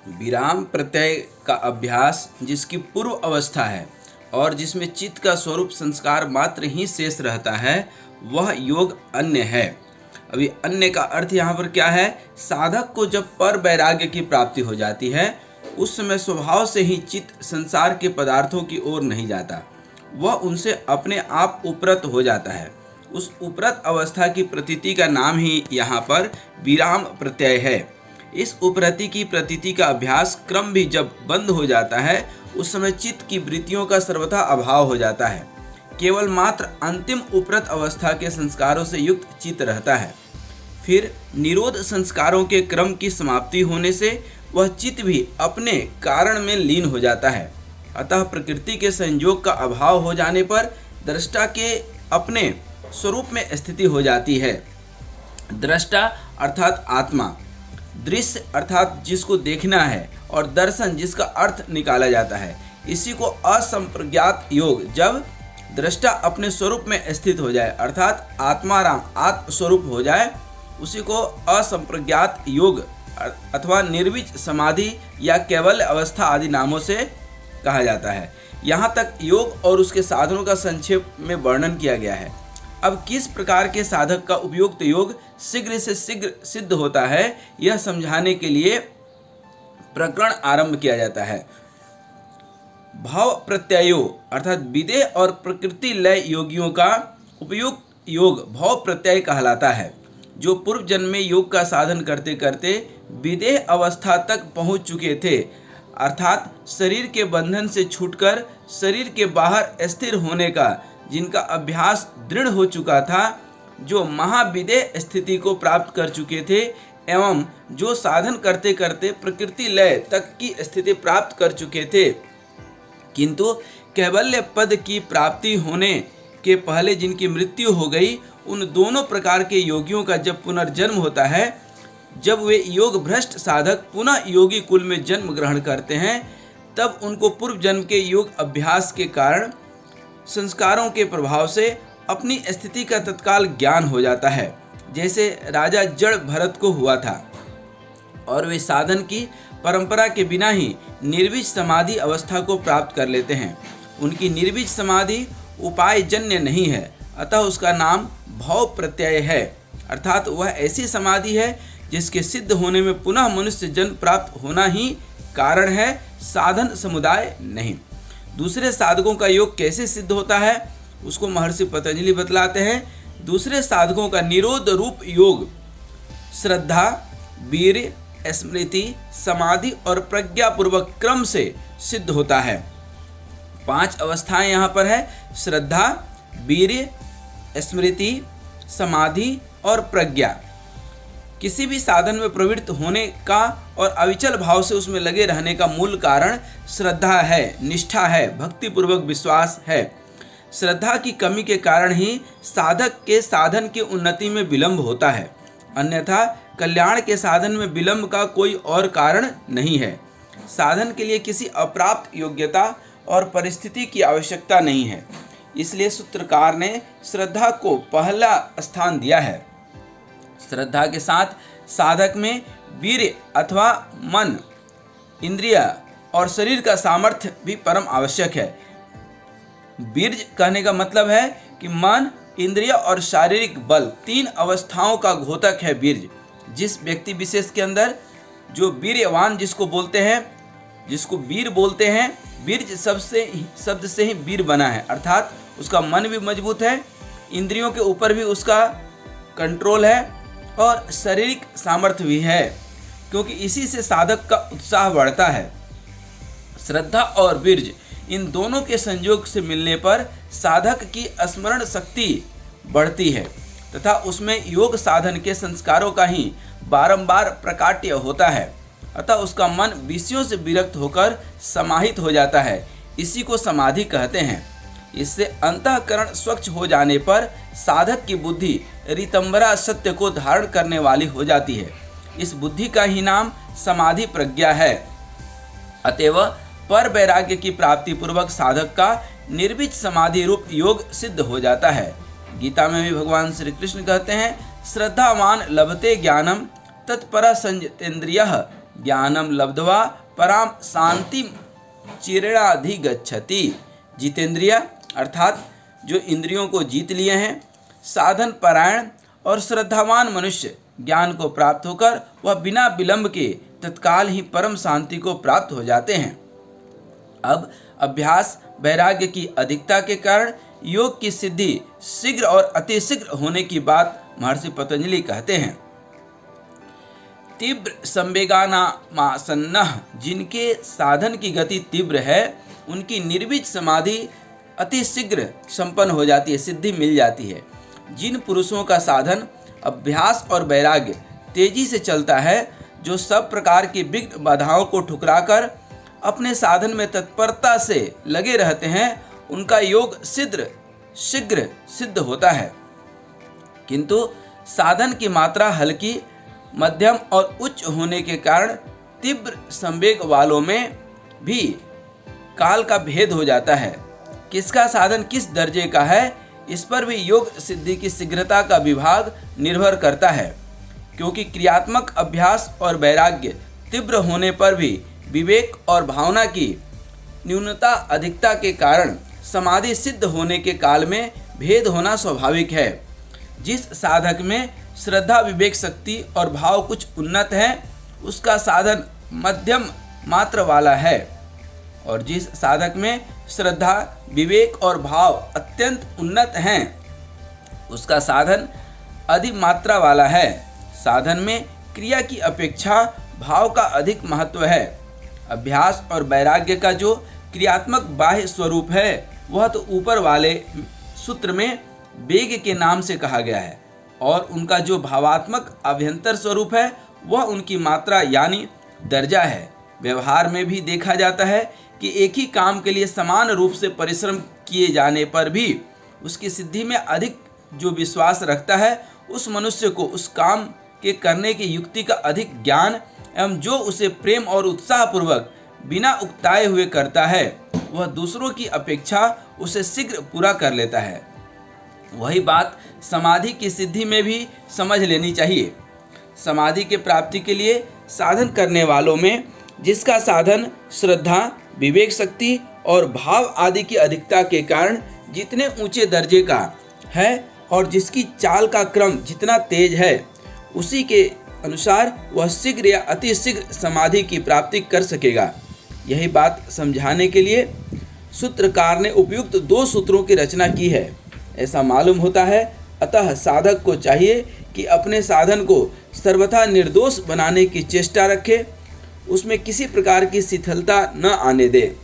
विराम प्रत्यय का अभ्यास जिसकी पूर्व अवस्था है और जिसमें चित्त का स्वरूप संस्कार मात्र ही शेष रहता है, वह योग अन्य है। अभी अन्य का अर्थ यहाँ पर क्या है? साधक को जब पर वैराग्य की प्राप्ति हो जाती है, उस समय स्वभाव से ही चित्त संसार के पदार्थों की ओर नहीं जाता, वह उनसे अपने आप उपरत हो जाता है। उस उपरत अवस्था की प्रतीति का नाम ही यहाँ पर विराम प्रत्यय है। इस उपरति की प्रतीति का अभ्यास क्रम भी जब बंद हो जाता है, उस समय चित्त की वृत्तियों का सर्वथा अभाव हो जाता है। केवल मात्र अंतिम उपरत अवस्था के संस्कारों से युक्त चित्त रहता है। फिर निरोध संस्कारों के क्रम की समाप्ति होने से वह चित्त भी अपने कारण में लीन हो जाता है। अतः प्रकृति के संयोग का अभाव हो जाने पर दृष्टा के अपने स्वरूप में स्थिति हो जाती है। दृष्टा अर्थात आत्मा, दृश्य अर्थात जिसको देखना है, और दर्शन जिसका अर्थ निकाला जाता है। इसी को असंप्रज्ञात योग जब दृष्टा अपने स्वरूप में स्थित हो जाए, अर्थात आत्माराम आत्मस्वरूप हो जाए, उसी को असंप्रज्ञात योग अथवा निर्विज समाधि या कैवल्य अवस्था आदि नामों से कहा जाता है। यहाँ तक योग और उसके साधनों का संक्षेप में वर्णन किया गया है। अब किस प्रकार के साधक का उपयुक्त योग शीघ्र से शीघ्र सिद्ध होता है, यह समझाने के लिए प्रकरण आरंभ किया जाता है। भाव प्रत्ययो अर्थात विदेह और प्रकृति लय योगियों का उपयुक्त योग भाव प्रत्यय कहलाता है, जो पूर्व जन्म में योग का साधन करते करते विदेह अवस्था तक पहुंच चुके थे, अर्थात शरीर के बंधन से छूटकर शरीर के बाहर स्थिर होने का जिनका अभ्यास दृढ़ हो चुका था, जो महाविदेह स्थिति को प्राप्त कर चुके थे एवं जो साधन करते करते प्रकृति लय तक की स्थिति प्राप्त कर चुके थे, किंतु कैवल्य पद की प्राप्ति होने के पहले जिनकी मृत्यु हो गई, उन दोनों प्रकार के योगियों का जब पुनर्जन्म होता है, जब वे योग भ्रष्ट साधक पुनः योगी कुल में जन्म ग्रहण करते हैं, तब उनको पूर्व जन्म के योग अभ्यास के कारण संस्कारों के प्रभाव से अपनी स्थिति का तत्काल ज्ञान हो जाता है, जैसे राजा जड़ भरत को हुआ था, और वे साधन की परंपरा के बिना ही निर्विज समाधि अवस्था को प्राप्त कर लेते हैं। उनकी निर्विज समाधि उपाय जन्य नहीं है, अतः उसका नाम भाव प्रत्यय है, अर्थात वह ऐसी समाधि है जिसके सिद्ध होने में पुनः मनुष्य जन्म प्राप्त होना ही कारण है, साधन समुदाय नहीं। दूसरे साधकों का योग कैसे सिद्ध होता है, उसको महर्षि पतंजलि बतलाते हैं। दूसरे साधकों का निरोध रूप योग श्रद्धा, वीर्य, स्मृति, समाधि और प्रज्ञा पूर्वक क्रम से सिद्ध होता है। 5 अवस्थाएं यहाँ पर है: श्रद्धा, वीर्य, स्मृति, समाधि और प्रज्ञा। किसी भी साधन में प्रवृत्त होने का और अविचल भाव से उसमें लगे रहने का मूल कारण श्रद्धा है, निष्ठा है, भक्ति पूर्वक विश्वास है। श्रद्धा की कमी के कारण ही साधक के साधन की उन्नति में विलंब होता है, अन्यथा कल्याण के साधन में विलंब का कोई और कारण नहीं है। साधन के लिए किसी अप्राप्त योग्यता और परिस्थिति की आवश्यकता नहीं है, इसलिए सूत्रकार ने श्रद्धा को पहला स्थान दिया है। श्रद्धा के साथ साधक में वीर्य अथवा मन, इंद्रिय और शरीर का सामर्थ्य भी परम आवश्यक है। वीर्य कहने का मतलब है कि मन, इंद्रिय और शारीरिक बल 3 अवस्थाओं का घोतक है वीर्य। जिस व्यक्ति विशेष के अंदर जो वीर्यवान जिसको बोलते हैं, जिसको वीर बोलते हैं, वीर्य शब्द से ही वीर बना है, अर्थात उसका मन भी मजबूत है, इंद्रियों के ऊपर भी उसका कंट्रोल है और शारीरिक सामर्थ्य भी है, क्योंकि इसी से साधक का उत्साह बढ़ता है। श्रद्धा और वीर्य इन दोनों के संयोग से मिलने पर साधक की स्मरण शक्ति बढ़ती है तथा उसमें योग साधन के संस्कारों का ही बारंबार प्रकाट्य होता है, अतः उसका मन विषयों से विरक्त होकर समाहित हो जाता है। इसी को समाधि कहते हैं। इससे अंतःकरण स्वच्छ हो जाने पर साधक की बुद्धि ऋतंबरा सत्य को धारण करने वाली हो जाती है। इस बुद्धि का ही नाम समाधि प्रज्ञा है। अतएव पर वैराग्य की प्राप्ति पूर्वक साधक का निर्विज समाधि रूप योग सिद्ध हो जाता है। गीता में भी भगवान श्री कृष्ण कहते हैं, श्रद्धावान लभते ज्ञानम तत्पर संयतेन्द्रियः ज्ञानम लब्ध्वा पराम शांति चिरेणाधिगच्छति। जितेंद्रिय अर्थात जो इंद्रियों को जीत लिए हैं, साधन परायण और श्रद्धावान मनुष्य ज्ञान को प्राप्त होकर वह बिना विलंब के तत्काल ही परम शांति को प्राप्त हो जाते हैं। अब अभ्यास वैराग्य की अधिकता के कारण योग की सिद्धि शीघ्र और अतिशीघ्र होने की बात महर्षि पतंजलि कहते हैं। तीव्र संवेगानामासन्नः, जिनके साधन की गति तीव्र है, उनकी निर्विज समाधि अतिशीघ्र संपन्न हो जाती है, सिद्धि मिल जाती है। जिन पुरुषों का साधन अभ्यास और वैराग्य तेजी से चलता है, जो सब प्रकार की विघ्न बाधाओं को ठुकराकर अपने साधन में तत्परता से लगे रहते हैं, उनका योग शीघ्र सिद्ध होता है। किंतु साधन की मात्रा हल्की, मध्यम और उच्च होने के कारण तीव्र संवेग वालों में भी काल का भेद हो जाता है। किसका साधन किस दर्जे का है, इस पर भी योग सिद्धि की शीघ्रता का विभाग निर्भर करता है, क्योंकि क्रियात्मक अभ्यास और वैराग्य तीव्र होने पर भी विवेक और भावना की न्यूनता अधिकता के कारण समाधि सिद्ध होने के काल में भेद होना स्वाभाविक है। जिस साधक में श्रद्धा विवेक शक्ति और भाव कुछ उन्नत है, उसका साधन मध्यम मात्र वाला है, और जिस साधक में श्रद्धा विवेक और भाव अत्यंत उन्नत हैं, उसका साधन अधिक मात्रा वाला है। साधन में क्रिया की अपेक्षा भाव का अधिक महत्व है। अभ्यास और वैराग्य का जो क्रियात्मक बाह्य स्वरूप है, वह तो ऊपर वाले सूत्र में वेग के नाम से कहा गया है, और उनका जो भावात्मक अभ्यंतर स्वरूप है, वह उनकी मात्रा यानी दर्जा है। व्यवहार में भी देखा जाता है कि एक ही काम के लिए समान रूप से परिश्रम किए जाने पर भी उसकी सिद्धि में अधिक जो विश्वास रखता है, उस मनुष्य को उस काम के करने की युक्ति का अधिक ज्ञान एवं जो उसे प्रेम और उत्साहपूर्वक बिना उकताए हुए करता है, वह दूसरों की अपेक्षा उसे शीघ्र पूरा कर लेता है। वही बात समाधि की सिद्धि में भी समझ लेनी चाहिए। समाधि के प्राप्ति के लिए साधन करने वालों में जिसका साधन श्रद्धा विवेक शक्ति और भाव आदि की अधिकता के कारण जितने ऊंचे दर्जे का है और जिसकी चाल का क्रम जितना तेज है, उसी के अनुसार वह शीघ्र या अति शीघ्र समाधि की प्राप्ति कर सकेगा। यही बात समझाने के लिए सूत्रकार ने उपयुक्त 2 सूत्रों की रचना की है, ऐसा मालूम होता है। अतः साधक को चाहिए कि अपने साधन को सर्वथा निर्दोष बनाने की चेष्टा रखे, उसमें किसी प्रकार की शिथिलता न आने दे।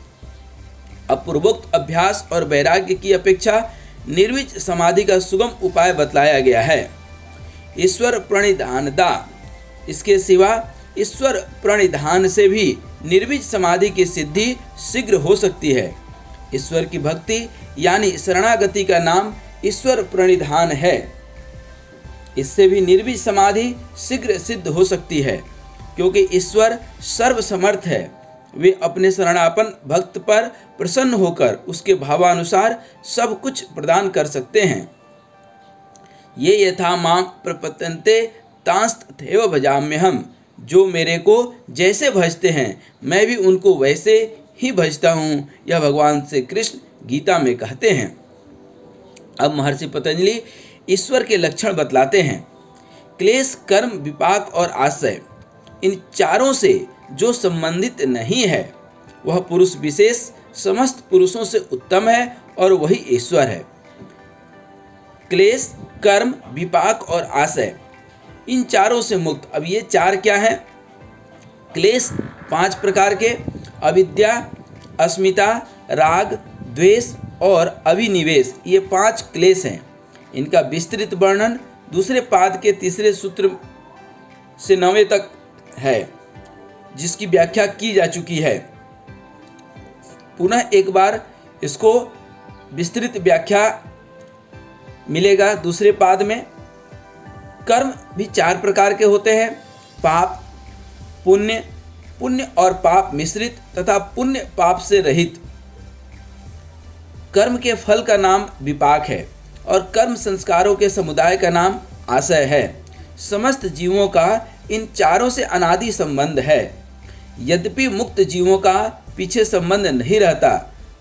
अपूर्वोक्त अभ्यास और वैराग्य की अपेक्षा निर्विज समाधि का सुगम उपाय बतलाया गया है, ईश्वर प्रणिधानदा। इसके सिवा ईश्वर प्रणिधान से भी निर्विज समाधि की सिद्धि शीघ्र हो सकती है। ईश्वर की भक्ति यानी शरणागति का नाम ईश्वर प्रणिधान है। इससे भी निर्विज समाधि शीघ्र सिद्ध हो सकती है, क्योंकि ईश्वर सर्वसमर्थ है। वे अपने शरणापन भक्त पर प्रसन्न होकर उसके भावानुसार सब कुछ प्रदान कर सकते हैं। ये यथा मां प्रपद्यन्ते तांस्तथैव भजाम्यहम्। जो मेरे को जैसे भजते हैं, मैं भी उनको वैसे ही भजता हूँ, यह भगवान श्री कृष्ण गीता में कहते हैं। अब महर्षि पतंजलि ईश्वर के लक्षण बतलाते हैं। क्लेश कर्म विपाक और आश्रय, इन चारों से जो संबंधित नहीं है, वह पुरुष विशेष समस्त पुरुषों से उत्तम है और वही ईश्वर है। क्लेश कर्म विपाक और आश्रय, इन चारों से मुक्त। अब ये 4 क्या हैं? क्लेश 5 प्रकार के, अविद्या, अस्मिता, राग, द्वेष और अभिनिवेश, ये 5 क्लेश हैं। इनका विस्तृत वर्णन दूसरे पाद के 3 सूत्र से 9वें तक है, जिसकी व्याख्या की जा चुकी है। पुनः एक बार इसको विस्तृत व्याख्या मिलेगा दूसरे पाद में। कर्म भी 4 प्रकार के होते हैं, पाप, पुण्य, पुण्य और पाप मिश्रित तथा पुण्य पाप से रहित। कर्म के फल का नाम विपाक है और कर्म संस्कारों के समुदाय का नाम आशय है। समस्त जीवों का इन चारों से अनादि संबंध है। यद्यपि मुक्त जीवों का पीछे संबंध नहीं रहता,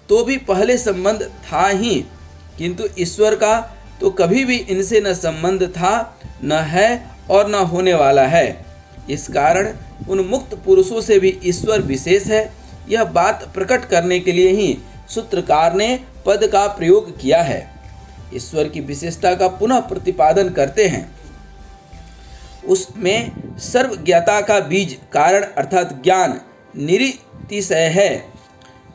तो भी पहले संबंध था ही, किंतु ईश्वर का तो कभी भी इनसे न संबंध था, न है और न होने वाला है। इस कारण उन मुक्त पुरुषों से भी ईश्वर विशेष है। यह बात प्रकट करने के लिए ही सूत्रकार ने पद का प्रयोग किया है। ईश्वर की विशेषता का पुनः प्रतिपादन करते हैं। उसमें सर्वज्ञता का बीज कारण अर्थात ज्ञान निरतिशय है।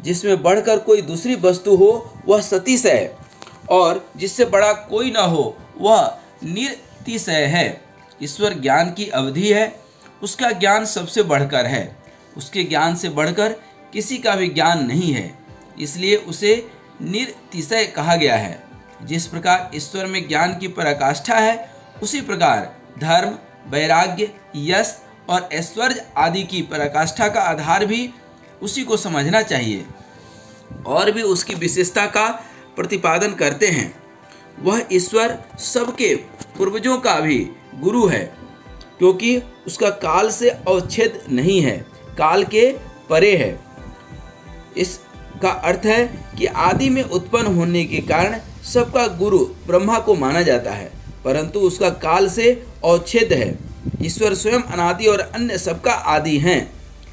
जिसमें बढ़कर कोई दूसरी वस्तु हो वह सतिशय है, और जिससे बड़ा कोई न हो वह निरतिशय है। ईश्वर ज्ञान की अवधि है, उसका ज्ञान सबसे बढ़कर है। उसके ज्ञान से बढ़कर किसी का भी ज्ञान नहीं है, इसलिए उसे निरतिशय कहा गया है। जिस प्रकार ईश्वर में ज्ञान की पराकाष्ठा है, उसी प्रकार धर्म, वैराग्य, यश और ऐश्वर्य आदि की पराकाष्ठा का आधार भी उसी को समझना चाहिए। और भी उसकी विशेषता का प्रतिपादन करते हैं। वह ईश्वर सबके पूर्वजों का भी गुरु है, क्योंकि उसका काल से अवच्छेद नहीं है, काल के परे है। इसका अर्थ है कि आदि में उत्पन्न होने के कारण सबका गुरु ब्रह्मा को माना जाता है, परंतु उसका काल से अवच्छेद है। ईश्वर स्वयं अनादि और अन्य सबका आदि हैं।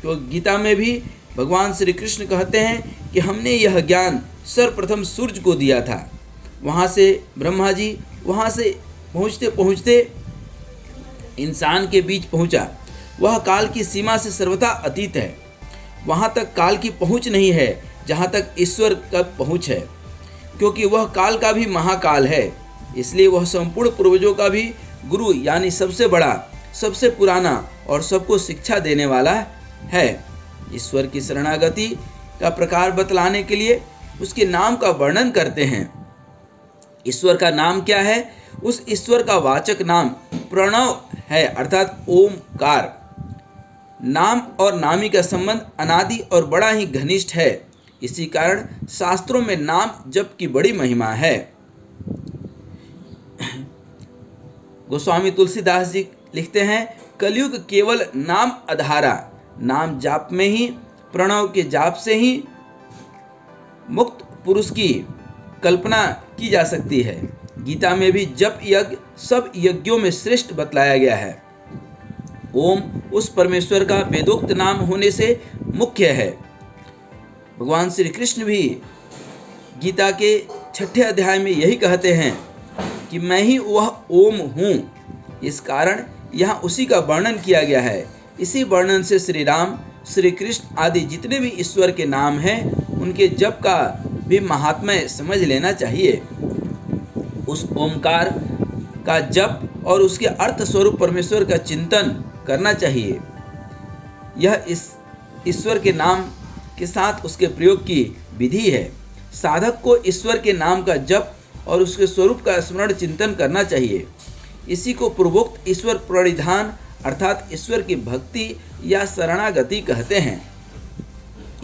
तो गीता में भी भगवान श्री कृष्ण कहते हैं कि हमने यह ज्ञान सर्वप्रथम सूर्य को दिया था, वहाँ से ब्रह्मा जी वहाँ से पहुँचते पहुँचते इंसान के बीच पहुँचा। वह काल की सीमा से सर्वथा अतीत है, वहाँ तक काल की पहुँच नहीं है जहाँ तक ईश्वर का पहुँच है, क्योंकि वह काल का भी महाकाल है। इसलिए वह संपूर्ण पूर्वजों का भी गुरु यानी सबसे बड़ा, सबसे पुराना और सबको शिक्षा देने वाला है। ईश्वर की शरणागति का प्रकार बतलाने के लिए उसके नाम का वर्णन करते हैं। ईश्वर का नाम क्या है? उस ईश्वर का वाचक नाम प्रणव है, अर्थात ओमकार। नाम और नामी का संबंध अनादि और बड़ा ही घनिष्ठ है। इसी कारण शास्त्रों में नाम जप की बड़ी महिमा है। गोस्वामी तुलसीदास जी लिखते हैं, कलयुग केवल नाम आधारा, नाम जाप में ही, प्रणव के जाप से ही मुक्त पुरुष की कल्पना की जा सकती है। गीता में भी जप यज्ञ सब यज्ञों में श्रेष्ठ बतलाया गया है। ओम उस परमेश्वर का वेदोक्त नाम होने से मुख्य है। भगवान श्री कृष्ण भी गीता के 6ठे अध्याय में यही कहते हैं कि मैं ही वह ओम हूँ। इस कारण यहाँ उसी का वर्णन किया गया है। इसी वर्णन से श्री राम, श्री कृष्ण आदि जितने भी ईश्वर के नाम हैं, उनके जप का भी महात्म्य समझ लेना चाहिए। उस ओमकार का जप और उसके अर्थ स्वरूप परमेश्वर का चिंतन करना चाहिए। यह इस ईश्वर के नाम के साथ उसके प्रयोग की विधि है। साधक को ईश्वर के नाम का जप और उसके स्वरूप का स्मरण चिंतन करना चाहिए। इसी को पूर्वोक्त ईश्वर प्रणिधान अर्थात ईश्वर की भक्ति या शरणागति कहते हैं।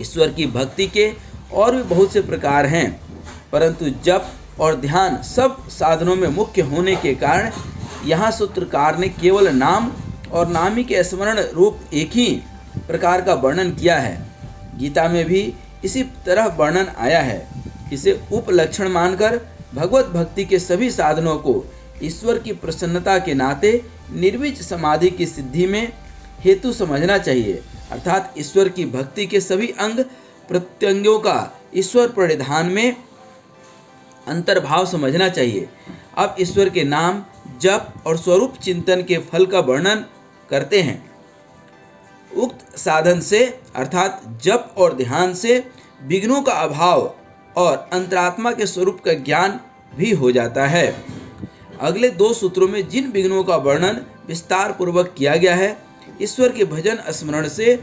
ईश्वर की भक्ति के और भी बहुत से प्रकार हैं, परंतु जप और ध्यान सब साधनों में मुख्य होने के कारण यहाँ सूत्रकार ने केवल नाम और नामी के स्मरण रूप एक ही प्रकार का वर्णन किया है। गीता में भी इसी तरह वर्णन आया है। इसे उपलक्षण मानकर भगवत भक्ति के सभी साधनों को ईश्वर की प्रसन्नता के नाते निर्विज समाधि की सिद्धि में हेतु समझना चाहिए, अर्थात ईश्वर की भक्ति के सभी अंग प्रत्यंगों का ईश्वर परिधान में अंतर्भाव समझना चाहिए। अब ईश्वर के नाम, जप और स्वरूप चिंतन के फल का वर्णन करते हैं। उक्त साधन से अर्थात जप और ध्यान से विघ्नों का अभाव और अंतरात्मा के स्वरूप का ज्ञान भी हो जाता है। अगले 2 सूत्रों में जिन विघ्नों का वर्णन विस्तार पूर्वक किया गया है, ईश्वर के भजन स्मरण से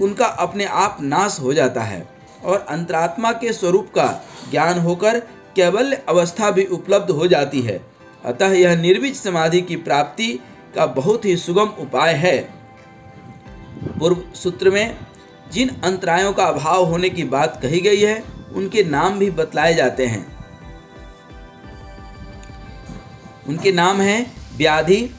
उनका अपने आप नाश हो जाता है और अंतरात्मा के स्वरूप का ज्ञान होकर कैवल्य अवस्था भी उपलब्ध हो जाती है। अतः यह निर्विज समाधि की प्राप्ति का बहुत ही सुगम उपाय है। पूर्व सूत्र में जिन अंतरायों का अभाव होने की बात कही गई है, उनके नाम भी बतलाए जाते हैं। उनके नाम हैं व्याधि,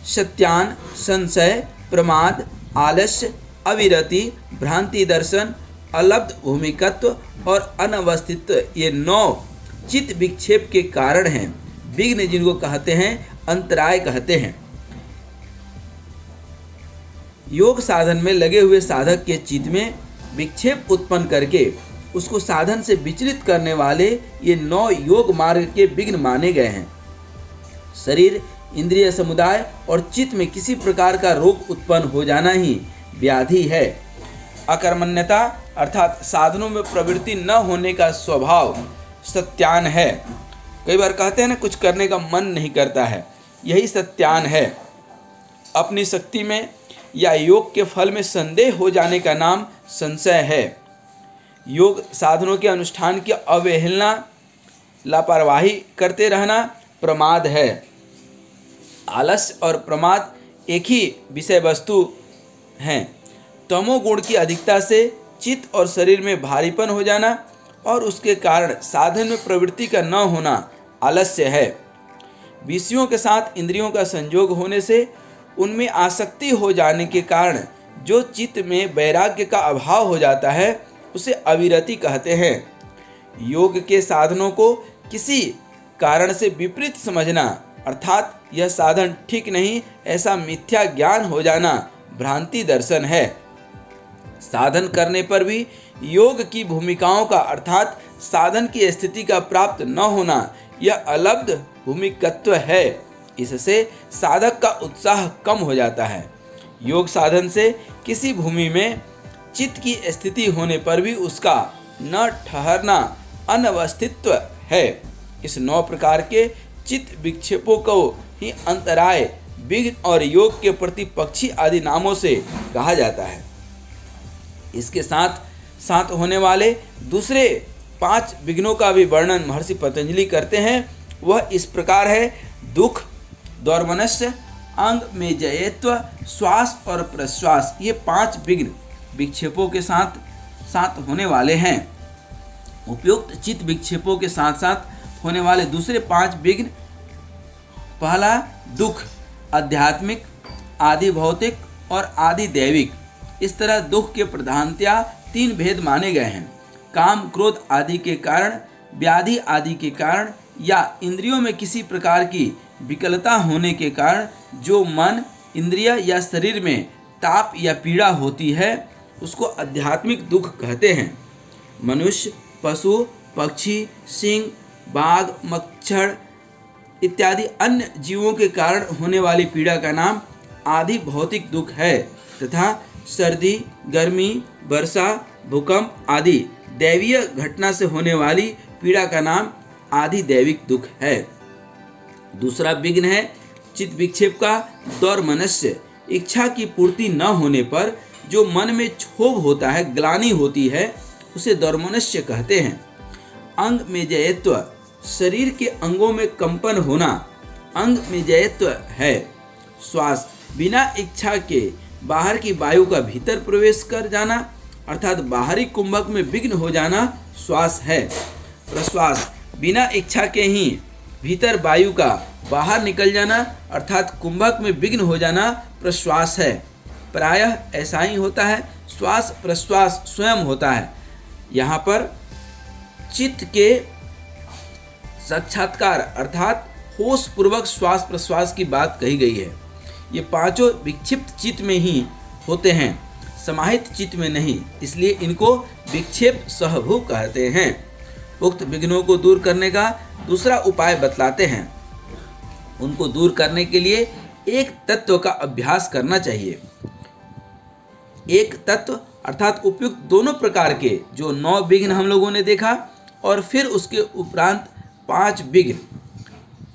सत्यान, संशय, प्रमाद, आलस्य, अविरति, भ्रांति दर्शन, अलब्ध भूमिकत्व और अनवस्थित्व। ये 9 चित्त विक्षेप के कारण हैं। विघ्न जिनको कहते हैं, अंतराय कहते हैं। योग साधन में लगे हुए साधक के चित्त में विक्षेप उत्पन्न करके उसको साधन से विचलित करने वाले ये 9 योग मार्ग के विघ्न माने गए हैं। शरीर, इंद्रिय समुदाय और चित्त में किसी प्रकार का रोग उत्पन्न हो जाना ही व्याधि है। अकर्मण्यता अर्थात साधनों में प्रवृत्ति न होने का स्वभाव सत्यान है। कई बार कहते हैं ना, कुछ करने का मन नहीं करता है, यही सत्यान है। अपनी शक्ति में या योग के फल में संदेह हो जाने का नाम संशय है। योग साधनों के अनुष्ठान की अवहेलना, लापरवाही करते रहना प्रमाद है। आलस्य और प्रमाद एक ही विषय वस्तु हैं। तमोगुण की अधिकता से चित्त और शरीर में भारीपन हो जाना और उसके कारण साधन में प्रवृत्ति का न होना आलस्य है। विषयों के साथ इंद्रियों का संयोग होने से उनमें आसक्ति हो जाने के कारण जो चित्त में वैराग्य का अभाव हो जाता है उसे अविरति कहते हैं। योग के साधनों को किसी कारण से विपरीत समझना अर्थात यह साधन ठीक नहीं ऐसा मिथ्या ज्ञान हो जाना भ्रांति दर्शन है। साधन करने पर भी योग की भूमिकाओं का अर्थात साधन की स्थिति का प्राप्त न होना यह अलब्ध भूमिकत्व है। इससे साधक का उत्साह कम हो जाता है। योग साधन से किसी भूमि में चित्त की स्थिति होने पर भी उसका न ठहरना अनवस्थित्व है। इस 9 प्रकार के चित्त विक्षेपों को ही अंतराय, विघ्न और योग के प्रतिपक्षी आदि नामों से कहा जाता है। इसके साथ साथ होने वाले दूसरे 5 विघ्नों का भी वर्णन महर्षि पतंजलि करते हैं। वह इस प्रकार है: दुख, दौर्मनस्य, अंग में जयत्व, श्वास और प्रश्वास। ये 5 विघ्न विक्षेपों के साथ साथ होने वाले हैं। उपयुक्त चित्त विक्षेपों के साथ साथ होने वाले दूसरे 5 विघ्न: पहला दुख, आध्यात्मिक, आदि भौतिक और आदि दैविक। इस तरह दुख के प्रधानतया 3 भेद माने गए हैं: काम, क्रोध आदि के कारण, व्याधि आदि के कारण या इंद्रियों में किसी प्रकार की विकलता होने के कारण जो मन, इंद्रिय या शरीर में ताप या पीड़ा होती है उसको आध्यात्मिक दुख कहते हैं। मनुष्य, पशु, पक्षी, सिंह, बाघ, मच्छर इत्यादि अन्य जीवों के कारण होने वाली पीड़ा का नाम आदि भौतिक दुख है तथा सर्दी, गर्मी, वर्षा, भूकंप आदि दैवीय घटना से होने वाली पीड़ा का नाम आदि दैविक दुख है। दूसरा विघ्न है चित्त विक्षेप का दौर्मनस्य। इच्छा की पूर्ति न होने पर जो मन में क्षोभ होता है, ग्लानि होती है, उसे दौर्मनस्य कहते हैं। अंग में जयत्व, शरीर के अंगों में कंपन होना अंग में जयत्व है। श्वास, बिना इच्छा के बाहर की वायु का भीतर प्रवेश कर जाना अर्थात बाहरी कुंभक में विघ्न हो जाना श्वास है। प्रश्वास, बिना इच्छा के ही भीतर वायु का बाहर निकल जाना अर्थात कुंभक में विघ्न हो जाना प्रश्वास है। प्रायः ऐसा ही होता है। श्वास प्रश्वास स्वयं होता है। यहाँ पर चित्त के साक्षात्कार अर्थात होश पूर्वक श्वास प्रश्वास की बात कही गई है। ये पांचों विक्षिप्त चित्त में ही होते हैं, समाहित चित्त में नहीं, इसलिए इनको विक्षेप सहभू कहते हैं। उक्त विघ्नों को दूर करने का दूसरा उपाय बतलाते हैं। उनको दूर करने के लिए एक तत्व का अभ्यास करना चाहिए। एक तत्व अर्थात उपयुक्त दोनों प्रकार के जो 9 विघ्न हम लोगों ने देखा और फिर उसके उपरांत 5 विघ्न,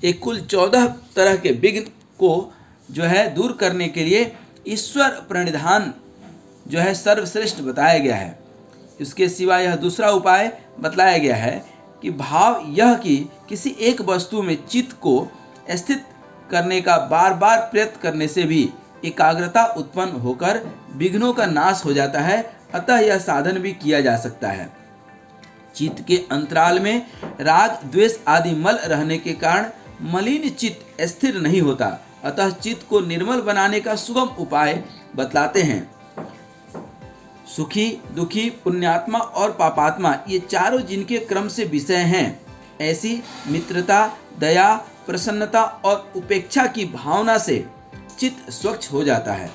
एक कुल 14 तरह के विघ्न को जो है दूर करने के लिए ईश्वर प्रणिधान जो है सर्वश्रेष्ठ बताया गया है। इसके सिवा यह दूसरा उपाय बतलाया गया है कि भाव यह कि किसी एक वस्तु में चित्त को स्थित करने का बार बार प्रयत्न करने से भी एकाग्रता उत्पन्न होकर विघ्नों का नाश हो जाता है, अतः यह साधन भी किया जा सकता है। चित्त के अंतराल में राग, द्वेष आदि मल रहने के कारण मलिन चित्त स्थिर नहीं होता, अतः चित्त को निर्मल बनाने का सुगम उपाय बतलाते हैं। सुखी, दुखी, पुण्यात्मा और पापात्मा ये चारों जिनके क्रम से विषय हैं, ऐसी मित्रता, दया, प्रसन्नता और उपेक्षा की भावना से चित्त स्वच्छ हो जाता है।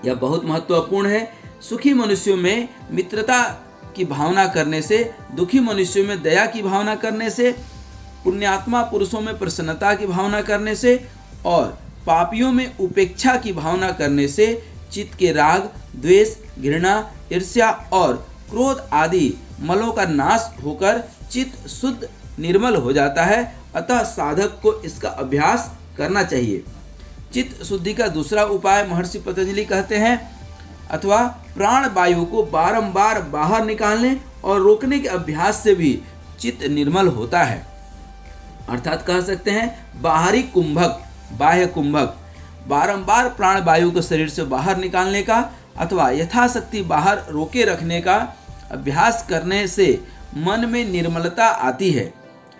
यह बहुत महत्वपूर्ण है। सुखी मनुष्यों में मित्रता की भावना करने से, दुखी मनुष्यों में दया की भावना करने से, पुण्यात्मा पुरुषों में प्रसन्नता की भावना करने से और पापियों में उपेक्षा की भावना करने से चित्त के राग, द्वेष, घृणा, ईर्ष्या और क्रोध आदि मलों का नाश होकर चित्त शुद्ध निर्मल हो जाता है। अतः साधक को इसका अभ्यास करना चाहिए। चित्त शुद्धि का दूसरा उपाय महर्षि पतंजलि कहते हैं अथवा प्राण वायु को बारंबार बाहर निकालने और रोकने के अभ्यास से भी चित्त निर्मल होता है। अर्थात कह सकते हैं बाहरी कुंभक, बाह्य कुंभक, बारंबार प्राण वायु को शरीर से बाहर निकालने का अथवा यथाशक्ति बाहर रोके रखने का अभ्यास करने से मन में निर्मलता आती है।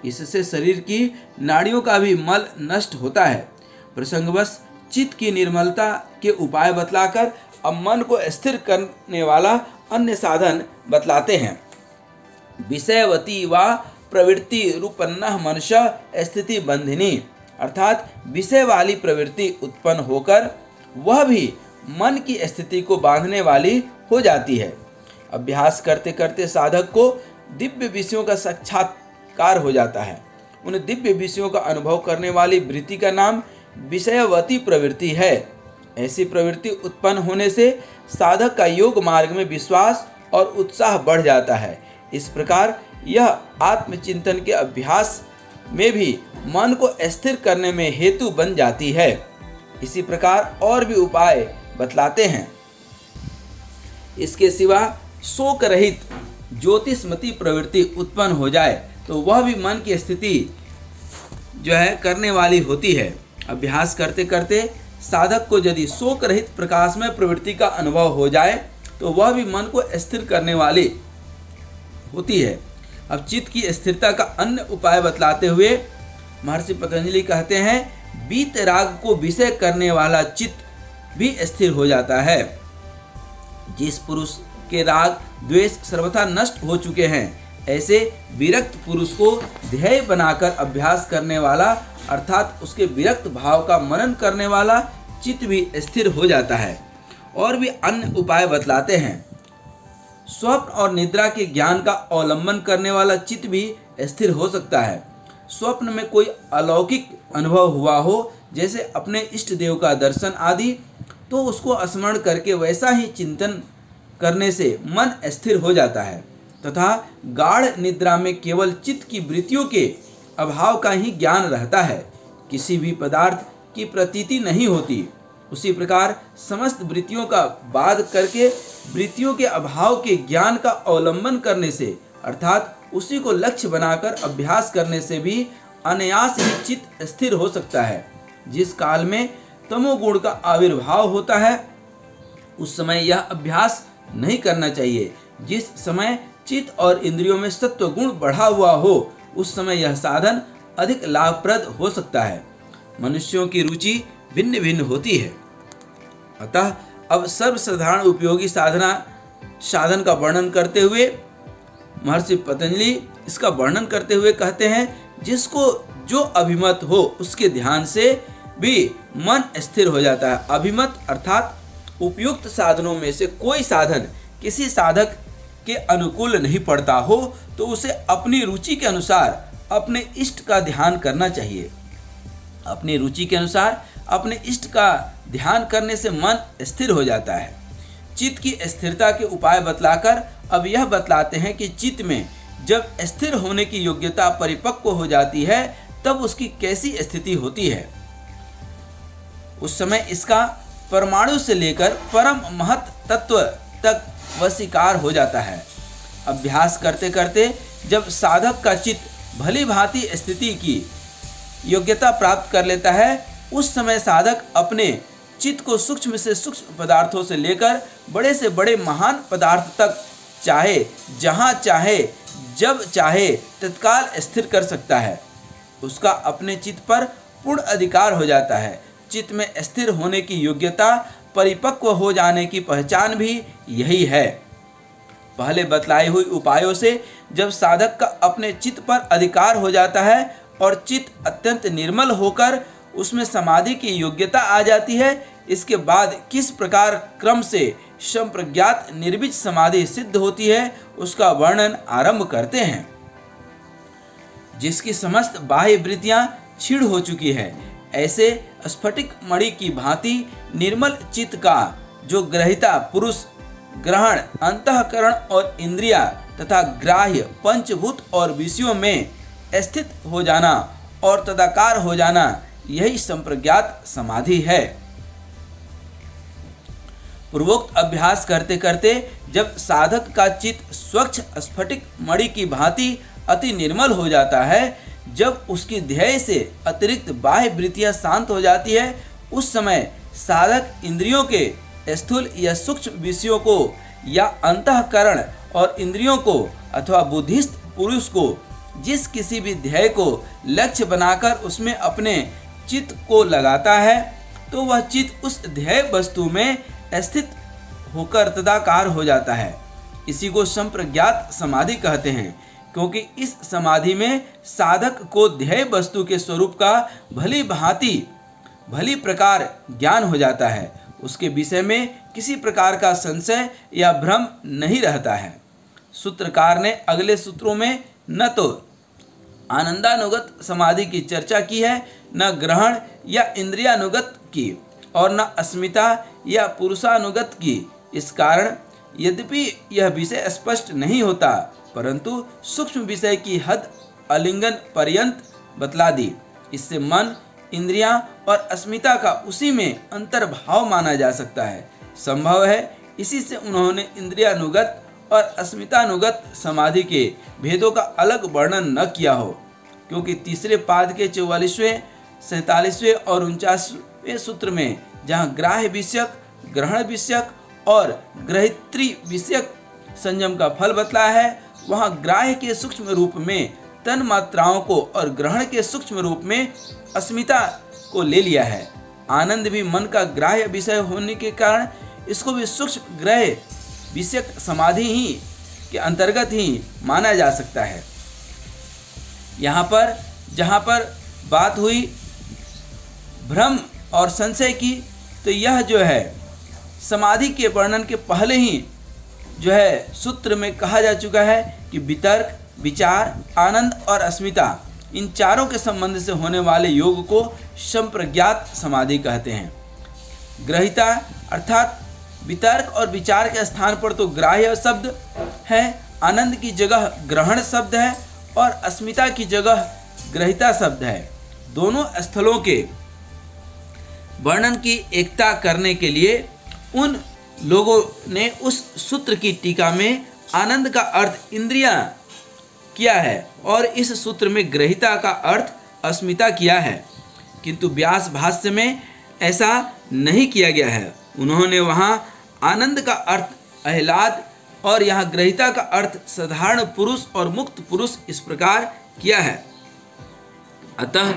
इससे शरीर की नाड़ियों का भी मल नष्ट होता है। प्रसंगवश चित्त की निर्मलता के उपाय बतलाकर अब मन को स्थिर करने वाला अन्य साधन बतलाते हैं। विषयवती व प्रवृत्ति रूपन्नः मनसा स्थिति बंधिनी, अर्थात विषय वाली प्रवृत्ति उत्पन्न होकर वह भी मन की स्थिति को बांधने वाली हो जाती है। अभ्यास करते करते साधक को दिव्य विषयों का साक्षात्कार हो जाता है। उन दिव्य विषयों का अनुभव करने वाली वृत्ति का नाम विषयवती प्रवृत्ति है। ऐसी प्रवृत्ति उत्पन्न होने से साधक का योग मार्ग में विश्वास और उत्साह बढ़ जाता है। इस प्रकार यह आत्मचिंतन के अभ्यास में भी मन को स्थिर करने में हेतु बन जाती है। इसी प्रकार और भी उपाय बतलाते हैं। इसके सिवा शोक रहित ज्योतिषमती प्रवृत्ति उत्पन्न हो जाए तो वह भी मन की स्थिति जो है करने वाली होती है। अभ्यास करते करते साधक को यदि शोक रहित प्रकाशमय प्रवृत्ति का अनुभव हो जाए तो वह भी मन को स्थिर करने वाली होती है। अब चित्त की स्थिरता का अन्य उपाय बतलाते हुए महर्षि पतंजलि कहते हैं, बीत राग को विषय करने वाला चित्त भी स्थिर हो जाता है। जिस पुरुष के राग द्वेष सर्वथा नष्ट हो चुके हैं, ऐसे विरक्त पुरुष को ध्येय बनाकर अभ्यास करने वाला अर्थात उसके विरक्त भाव का मनन करने वाला चित्त भी स्थिर हो जाता है। और भी अन्य उपाय बतलाते हैं। स्वप्न और निद्रा के ज्ञान का अवलंबन करने वाला चित्त भी स्थिर हो सकता है। स्वप्न में कोई अलौकिक अनुभव हुआ हो, जैसे अपने इष्ट देव का दर्शन आदि, तो उसको स्मरण करके वैसा ही चिंतन करने से मन स्थिर हो जाता है। तथा गाढ़ निद्रा में केवल चित्त की वृत्तियों के अभाव का ही ज्ञान रहता है, किसी भी पदार्थ की प्रतीति नहीं होती। उसी प्रकार समस्त वृत्तियों का बाध करके वृत्तियों के अभाव के ज्ञान का अवलंबन करने से अर्थात उसी को लक्ष्य बनाकर अभ्यास करने से भी अनायास ही चित्त स्थिर हो सकता है। जिस काल में तमोगुण का आविर्भाव होता है उस समय यह अभ्यास नहीं करना चाहिए। जिस समय चित्त और इंद्रियों में सत्व गुण बढ़ा हुआ हो उस समय यह साधन अधिक लाभप्रद हो सकता है। मनुष्यों की रुचि भिन्न भिन्न होती है, अतः अब सर्वसाधारण उपयोगी साधन का वर्णन करते हुए महर्षि पतंजलि इसका वर्णन करते हुए कहते हैं, जिसको जो अभिमत हो उसके ध्यान से भी मन स्थिर हो जाता है। अभिमत अर्थात उपयुक्त साधनों में से कोई साधन किसी साधक के अनुकूल नहीं पड़ता हो तो उसे अपनी रुचि के अनुसार अपने इष्ट का ध्यान करना चाहिए। अपनी रुचि के अनुसार अपने इष्ट का ध्यान करने से मन स्थिर हो जाता है। चित्त की स्थिरता के उपाय बतलाकर अब यह बतलाते हैं कि चित्त में जब स्थिर होने की योग्यता परिपक्व हो जाती है तब उसकी कैसी स्थिति होती है। उस समय इसका परमाणु से लेकर परम महत तत्व तक वशीकार हो जाता है। अभ्यास करते करते जब साधक का चित्त भली भांति स्थिति की योग्यता प्राप्त कर लेता है उस समय साधक अपने चित्त को सूक्ष्म से सूक्ष्म पदार्थों से लेकर बड़े से बड़े महान पदार्थ तक चाहे जहाँ चाहे जब चाहे तत्काल स्थिर कर सकता है। उसका अपने चित्त पर पूर्ण अधिकार हो जाता है। चित्त में स्थिर होने की योग्यता परिपक्व हो जाने की पहचान भी यही है। पहले बतलाई हुई उपायों से जब साधक का अपने चित्त पर अधिकार हो जाता है और चित्त अत्यंत निर्मल होकर उसमें समाधि की योग्यता आ जाती है, इसके बाद किस प्रकार क्रम से संप्रज्ञात निर्विज समाधि सिद्ध होती है उसका वर्णन आरंभ करते हैं। जिसकी समस्त बाह्य वृत्तियां क्षीण हो चुकी है, ऐसे स्फटिक मणि की भांति निर्मल चित्त का जो ग्रहिता पुरुष ग्रहण अंतःकरण और इंद्रिया तथा ग्राह्य पंचभूत और विषयों में स्थित हो जाना और तदाकार हो जाना, यही संप्रज्ञात समाधि है। पूर्वोक्त अभ्यास करते करते जब साधक का चित्त स्वच्छ स्फटिक मणि की भांति अति निर्मल हो जाता है, जब उसकी ध्येय से अतिरिक्त बाह्य वृत्तियां शांत हो जाती है, उस समय साधक इंद्रियों के स्थूल या सूक्ष्म विषयों को या अंतःकरण और इंद्रियों को अथवा बुद्धिस्ट पुरुष को जिस किसी भी ध्येय को लक्ष्य बनाकर उसमें अपने चित्त को लगाता है, तो वह चित्त उस ध्येय वस्तु में स्थित होकर तदाकार हो जाता है। इसी को संप्रज्ञात समाधि कहते हैं, क्योंकि इस समाधि में साधक को ध्येय वस्तु के स्वरूप का भली प्रकार ज्ञान हो जाता है। उसके विषय में किसी प्रकार का संशय या भ्रम नहीं रहता है। सूत्रकार ने अगले सूत्रों में न तो आनंदानुगत समाधि की चर्चा की है, न ग्रहण या इंद्रियानुगत की, और न अस्मिता या पुरुषानुगत की। इस कारण यद्यपि यह विषय स्पष्ट नहीं होता, परंतु सूक्ष्म विषय की हद आलिंगन पर्यंत बतला दी। इससे मन, इंद्रियां और अस्मिता का उसी में अंतर्भाव माना जा सकता है। संभव है इसी से उन्होंने इंद्रियानुगत और अस्मितानुगत समाधि के भेदों का अलग वर्णन न किया हो, क्योंकि तीसरे पाद के 44वें, 47वें और 49वें सूत्र में जहाँ ग्राह्य विषयक, ग्रहण विषयक और ग्रहित्री विषयक संयम का फल बतलाया है, वहाँ ग्राह्य के सूक्ष्म रूप में तन मात्राओं को और ग्रहण के सूक्ष्म रूप में अस्मिता को ले लिया है। आनंद भी मन का ग्राह्य विषय होने के कारण इसको भी सूक्ष्म ग्रह विषयक समाधि ही के अंतर्गत ही माना जा सकता है। यहाँ पर जहाँ पर बात हुई भ्रम और संशय की, तो यह जो है समाधि के वर्णन के पहले ही जो है सूत्र में कहा जा चुका है कि वितर्क, विचार, आनंद और अस्मिता, इन चारों के संबंध से होने वाले योग को संप्रज्ञात समाधि कहते हैं। ग्रहिता अर्थात वितर्क और विचार के स्थान पर तो ग्राह्य शब्द है, आनंद की जगह ग्रहण शब्द है और अस्मिता की जगह ग्रहिता शब्द है। दोनों स्थलों के वर्णन की एकता करने के लिए उन लोगों ने उस सूत्र की टीका में आनंद का अर्थ इंद्रियां किया है और इस सूत्र में ग्रहिता का अर्थ अस्मिता किया है, किंतु व्यास भाष्य में ऐसा नहीं किया गया है। उन्होंने वहाँ आनंद का अर्थ आह्लाद और यहाँ ग्रहिता का अर्थ साधारण पुरुष और मुक्त पुरुष इस प्रकार किया है। अतः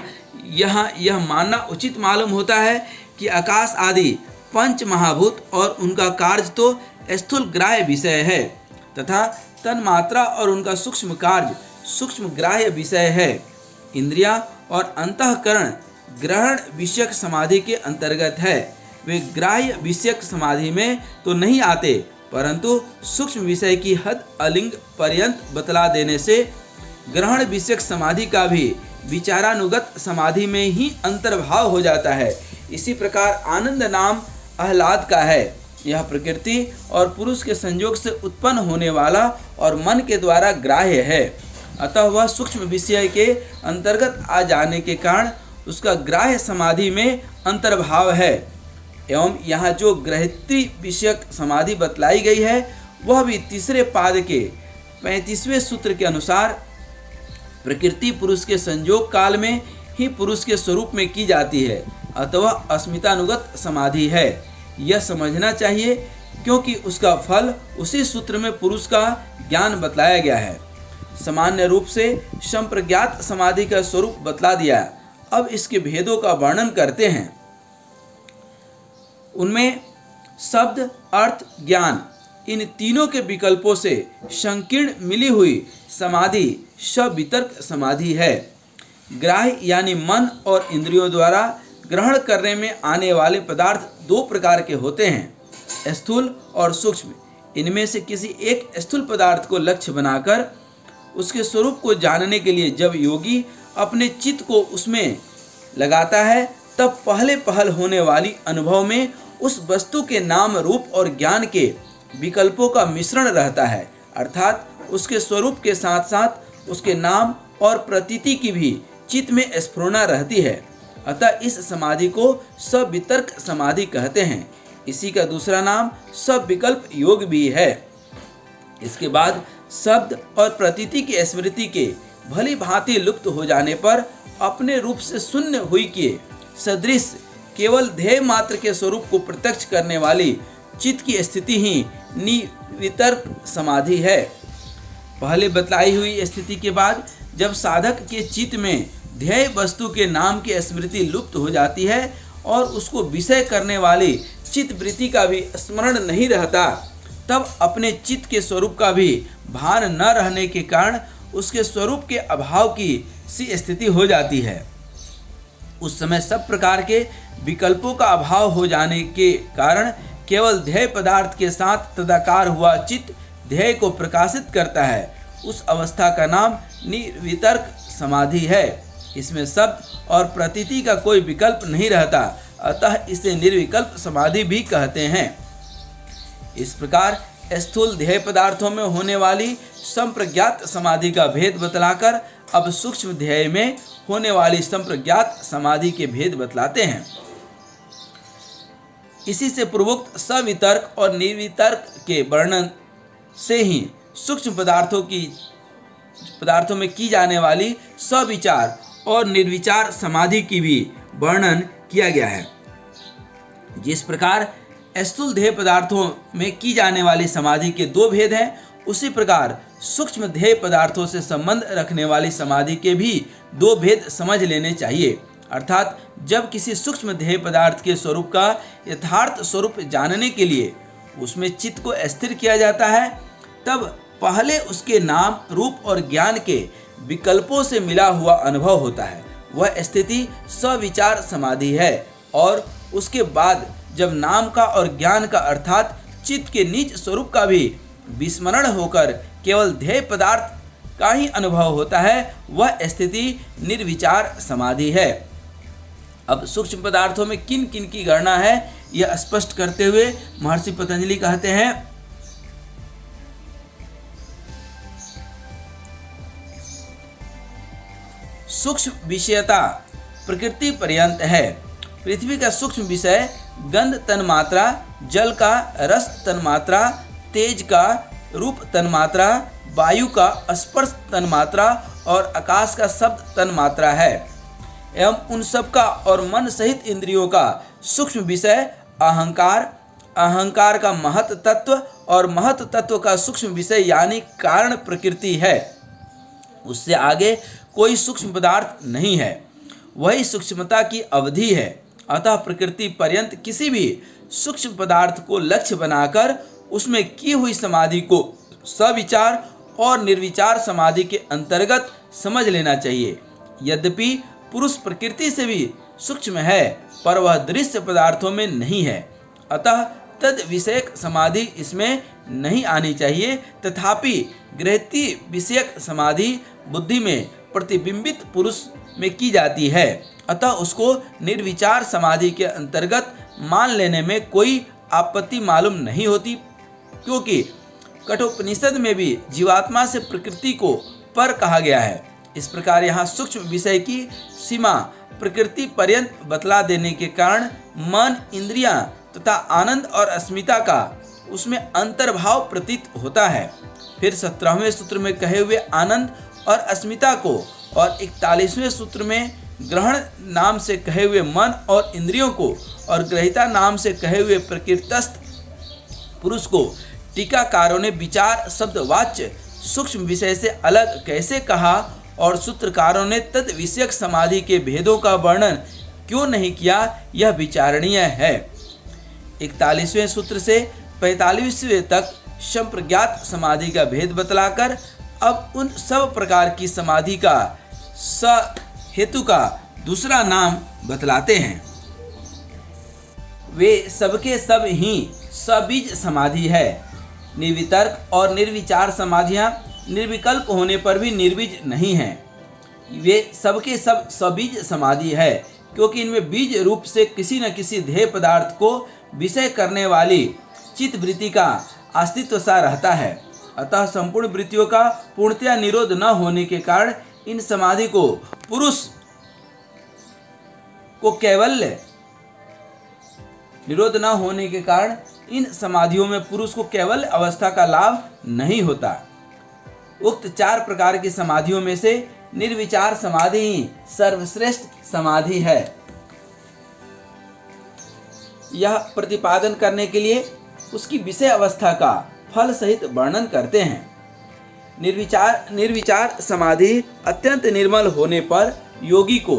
यहाँ यह मानना उचित मालूम होता है कि आकाश आदि पंच महाभूत और उनका कार्य तो स्थूल ग्राह्य विषय है तथा तन्मात्रा और उनका सूक्ष्म कार्य सूक्ष्म ग्राह्य विषय है। इंद्रियां और अंतःकरण ग्रहण विषयक समाधि के अंतर्गत है। वे ग्राह्य विषयक समाधि में तो नहीं आते, परंतु सूक्ष्म विषय की हद अलिंग पर्यंत बतला देने से ग्रहण विषयक समाधि का भी विचारानुगत समाधि में ही अंतर्भाव हो जाता है। इसी प्रकार आनंद नाम आह्लाद का है। यह प्रकृति और पुरुष के संयोग से उत्पन्न होने वाला और मन के द्वारा ग्राह्य है, अतः वह सूक्ष्म विषय के अंतर्गत आ जाने के कारण उसका ग्राह्य समाधि में अंतर्भाव है। एवं यहाँ जो ग्रहित्री विषयक समाधि बतलाई गई है वह भी तीसरे पाद के 35वें सूत्र के अनुसार प्रकृति पुरुष के संयोग काल में ही पुरुष के स्वरूप में की जाती है, अथवा अस्मितानुगत समाधि है। यह समझना चाहिए क्योंकि उसका फल उसी सूत्र में पुरुष का ज्ञान बतलाया गया है। सामान्य रूप से संप्रज्ञात समाधि का स्वरूप बतला दिया। अब इसके भेदों का वर्णन करते हैं। उनमें शब्द, अर्थ, ज्ञान, इन तीनों के विकल्पों से संकीर्ण मिली हुई समाधि सवितर्क समाधि है। ग्राह्य यानी मन और इंद्रियों द्वारा ग्रहण करने में आने वाले पदार्थ दो प्रकार के होते हैं, स्थूल और सूक्ष्म। इनमें से किसी एक स्थूल पदार्थ को लक्ष्य बनाकर उसके स्वरूप को जानने के लिए जब योगी अपने चित्त को उसमें लगाता है, तब पहल होने वाली अनुभव में उस वस्तु के नाम, रूप और ज्ञान के विकल्पों का मिश्रण रहता है, अर्थात उसके स्वरूप के साथ साथ उसके नाम और प्रतीति की भी चित्त में स्फुरना रहती है। अतः इस समाधि को सवितर्क समाधि कहते हैं। इसी का दूसरा नाम सविकल्प योग भी है। इसके बाद शब्द और प्रतीति की स्मृति के भली भांति लुप्त हो जाने पर अपने रूप से शून्य हुई के सदृश केवल ध्येय मात्र के स्वरूप को प्रत्यक्ष करने वाली चित्त की स्थिति ही निर्वितर्क समाधि है। पहले बतलाई हुई स्थिति के बाद जब साधक के चित्त में ध्येय वस्तु के नाम की स्मृति लुप्त हो जाती है और उसको विषय करने वाली चित्त वृत्ति का भी स्मरण नहीं रहता, तब अपने चित्त के स्वरूप का भी भान न रहने के कारण उसके स्वरूप के अभाव की सी स्थिति हो जाती है। उस समय सब प्रकार के विकल्पों का अभाव हो जाने के कारण केवल ध्येय पदार्थ के साथ तदाकार हुआ चित्त ध्येय को प्रकाशित करता है। उस अवस्था का नाम निर्वितर्क समाधि है। इसमें शब्द और प्रतीति का कोई विकल्प नहीं रहता, अतः इसे निर्विकल्प समाधि भी कहते हैं। इस प्रकार स्थूल ध्येय पदार्थों में होने वाली संप्रज्ञात समाधि का भेद बतलाकर अब सूक्ष्म ध्येय में होने वाली संप्रज्ञात समाधि के भेद बतलाते हैं। इसी से पूर्वोक्त सवितर्क और निर्वितर्क के वर्णन से ही सूक्ष्म पदार्थों में की जाने वाली सविचार और निर्विचार समाधि की भी वर्णन किया गया है। जिस प्रकार स्थूल ध्येय पदार्थों में की जाने वाली समाधि के दो भेद हैं, उसी प्रकार सूक्ष्म ध्येय पदार्थों से संबंध रखने वाली समाधि के भी दो भेद समझ लेने चाहिए। अर्थात जब किसी सूक्ष्म ध्येय पदार्थ के स्वरूप का यथार्थ स्वरूप जानने के लिए उसमें चित्त को स्थिर किया जाता है, तब पहले उसके नाम, रूप और ज्ञान के विकल्पों से मिला हुआ अनुभव होता है। वह स्थिति सविचार समाधि है। और उसके बाद जब नाम का और ज्ञान का अर्थात चित्त के निज स्वरूप का भी विस्मरण होकर केवल ध्येय पदार्थ का ही अनुभव होता है, वह स्थिति निर्विचार समाधि है। अब सूक्ष्म पदार्थों में किन किन की गणना है, यह स्पष्ट करते हुए महर्षि पतंजलि कहते हैं, सूक्ष्म विषयता प्रकृति पर्यंत है। पृथ्वी का सूक्ष्म विषय गंध तन्मात्रा, जल का रस तन्मात्रा, तेज का रूप तन्मात्रा, वायु का स्पर्श तन्मात्रा और आकाश का शब्द तन्मात्रा है। एवं उन सब का और मन सहित इंद्रियों का सूक्ष्म विषय अहंकार, अहंकार का महत तत्व और महत तत्व का सूक्ष्म विषय यानी कारण प्रकृति है। उससे आगे कोई सूक्ष्म पदार्थ नहीं है, वही सूक्ष्मता की अवधि है। अतः प्रकृति पर्यंत किसी भी सूक्ष्म पदार्थ को लक्ष्य बनाकर उसमें की हुई समाधि को सविचार और निर्विचार समाधि के अंतर्गत समझ लेना चाहिए। यद्यपि पुरुष प्रकृति से भी सूक्ष्म है, पर वह दृश्य पदार्थों में नहीं है, अतः तद विषयक समाधि इसमें नहीं आनी चाहिए। तथापि गृहस्थी विषयक समाधि बुद्धि में प्रतिबिंबित पुरुष में की जाती है, अतः उसको निर्विचार समाधि के अंतर्गत मान लेने में कोई आपत्ति मालूम नहीं होती, क्योंकि कठोपनिषद में भी जीवात्मा से प्रकृति को पर कहा गया है। इस प्रकार यहाँ सूक्ष्म विषय की सीमा प्रकृति पर्यंत बतला देने के कारण मन, इंद्रियां तथा आनंद और अस्मिता का उसमें अंतर्भाव प्रतीत होता है। फिर 17वें सूत्र में कहे हुए आनंद और अस्मिता को और 41वें सूत्र में ग्रहण नाम से कहे हुए मन और इंद्रियों को और ग्रहिता नाम से कहे हुए प्रकृतस्थ पुरुष को टीकाकारों ने विचार शब्द वाच्य सूक्ष्म विषय से अलग कैसे कहा और सूत्रकारों ने तद विषयक समाधि के भेदों का वर्णन क्यों नहीं किया, यह विचारणीय है। 41वें सूत्र से 45वें तक संप्रज्ञात समाधि का भेद बतलाकर अब उन सब प्रकार की समाधि का हेतु का दूसरा नाम बतलाते हैं। वे सबके सब ही सबीज समाधि है। निर्वितर्क और निर्विचार समाधियां निर्विकल्प होने पर भी निर्बीज नहीं हैं। वे सबके सब सबीज समाधि है, क्योंकि इनमें बीज रूप से किसी न किसी ध्येय पदार्थ को विषय करने वाली चित्त वृत्ति का अस्तित्व सा रहता है। अतः संपूर्ण वृत्तियों का पूर्णतया निरोध न होने के कारण इन समाधि को पुरुष को कैवल्य निरोध न होने के कारण इन समाधियों में पुरुष को केवल अवस्था का लाभ नहीं होता। उक्त 4 प्रकार की समाधियों में से निर्विचार समाधि ही सर्वश्रेष्ठ समाधि है। यह प्रतिपादन करने के लिए उसकी विषय अवस्था का फल सहित वर्णन करते हैं। निर्विचार समाधि अत्यंत निर्मल होने पर योगी को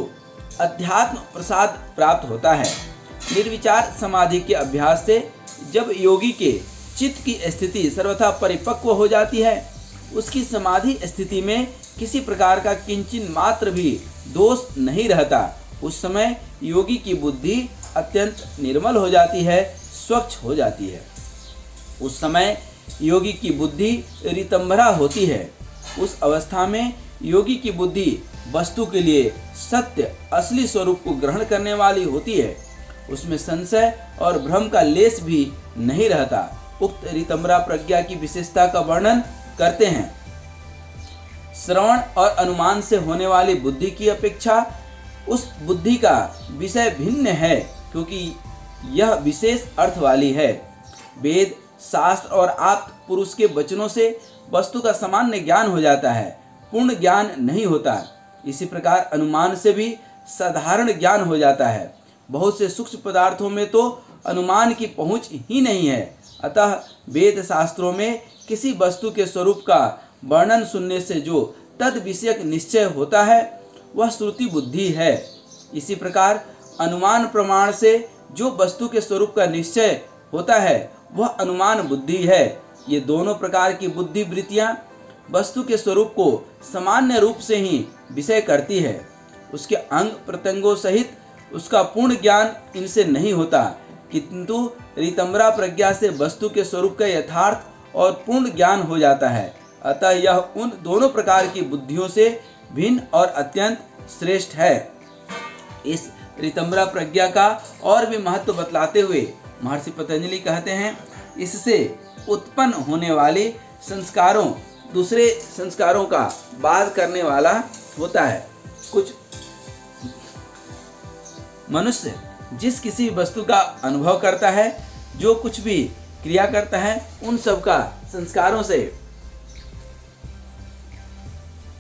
अध्यात्म प्रसाद प्राप्त होता है। निर्विचार समाधि के अभ्यास से जब योगी के चित्त की स्थिति सर्वथा परिपक्व हो जाती है, उसकी समाधि स्थिति में किसी प्रकार का किंचित मात्र भी दोष नहीं रहता। उस समय योगी की बुद्धि अत्यंत निर्मल हो जाती है, स्वच्छ हो जाती है। उस समय योगी की बुद्धि ऋतंभरा होती है। उस अवस्था में योगी की बुद्धि वस्तु के लिए सत्य असली स्वरूप को ग्रहण करने वाली होती है। उसमें संशय और भ्रम का लेश भी नहीं रहता। उक्त ऋतंभरा प्रज्ञा की विशेषता का वर्णन करते हैं। श्रवण और अनुमान से होने वाली बुद्धि की अपेक्षा उस बुद्धि का विषय भिन्न है, क्योंकि यह विशेष अर्थ वाली है। वेद, शास्त्र और आप्त पुरुष के वचनों से वस्तु का सामान्य ज्ञान हो जाता है, पूर्ण ज्ञान नहीं होता। इसी प्रकार अनुमान से भी साधारण ज्ञान हो जाता है। बहुत से सूक्ष्म पदार्थों में तो अनुमान की पहुंच ही नहीं है। अतः वेद शास्त्रों में किसी वस्तु के स्वरूप का वर्णन सुनने से जो तद विषयक निश्चय होता है वह श्रुति बुद्धि है। इसी प्रकार अनुमान प्रमाण से जो वस्तु के स्वरूप का निश्चय होता है वह अनुमान बुद्धि है। ये दोनों प्रकार की बुद्धि वृत्तियां वस्तु के स्वरूप को सामान्य रूप से ही विषय करती है। उसके अंग प्रत्यंगों सहित उसका पूर्ण ज्ञान इनसे नहीं होता, किंतु ऋतंभरा प्रज्ञा से वस्तु के स्वरूप का यथार्थ और पूर्ण ज्ञान हो जाता है। अतः यह उन दोनों प्रकार की बुद्धियों से भिन्न और अत्यंत श्रेष्ठ है। इस ऋतंभरा प्रज्ञा का और भी महत्व बतलाते हुए महर्षि पतंजलि कहते हैं, इससे उत्पन्न होने वाले संस्कारों दूसरे संस्कारों का बाध करने वाला होता है। कुछ मनुष्य जिस किसी वस्तु का अनुभव करता है, जो कुछ भी क्रिया करता है, उन सब का संस्कारों से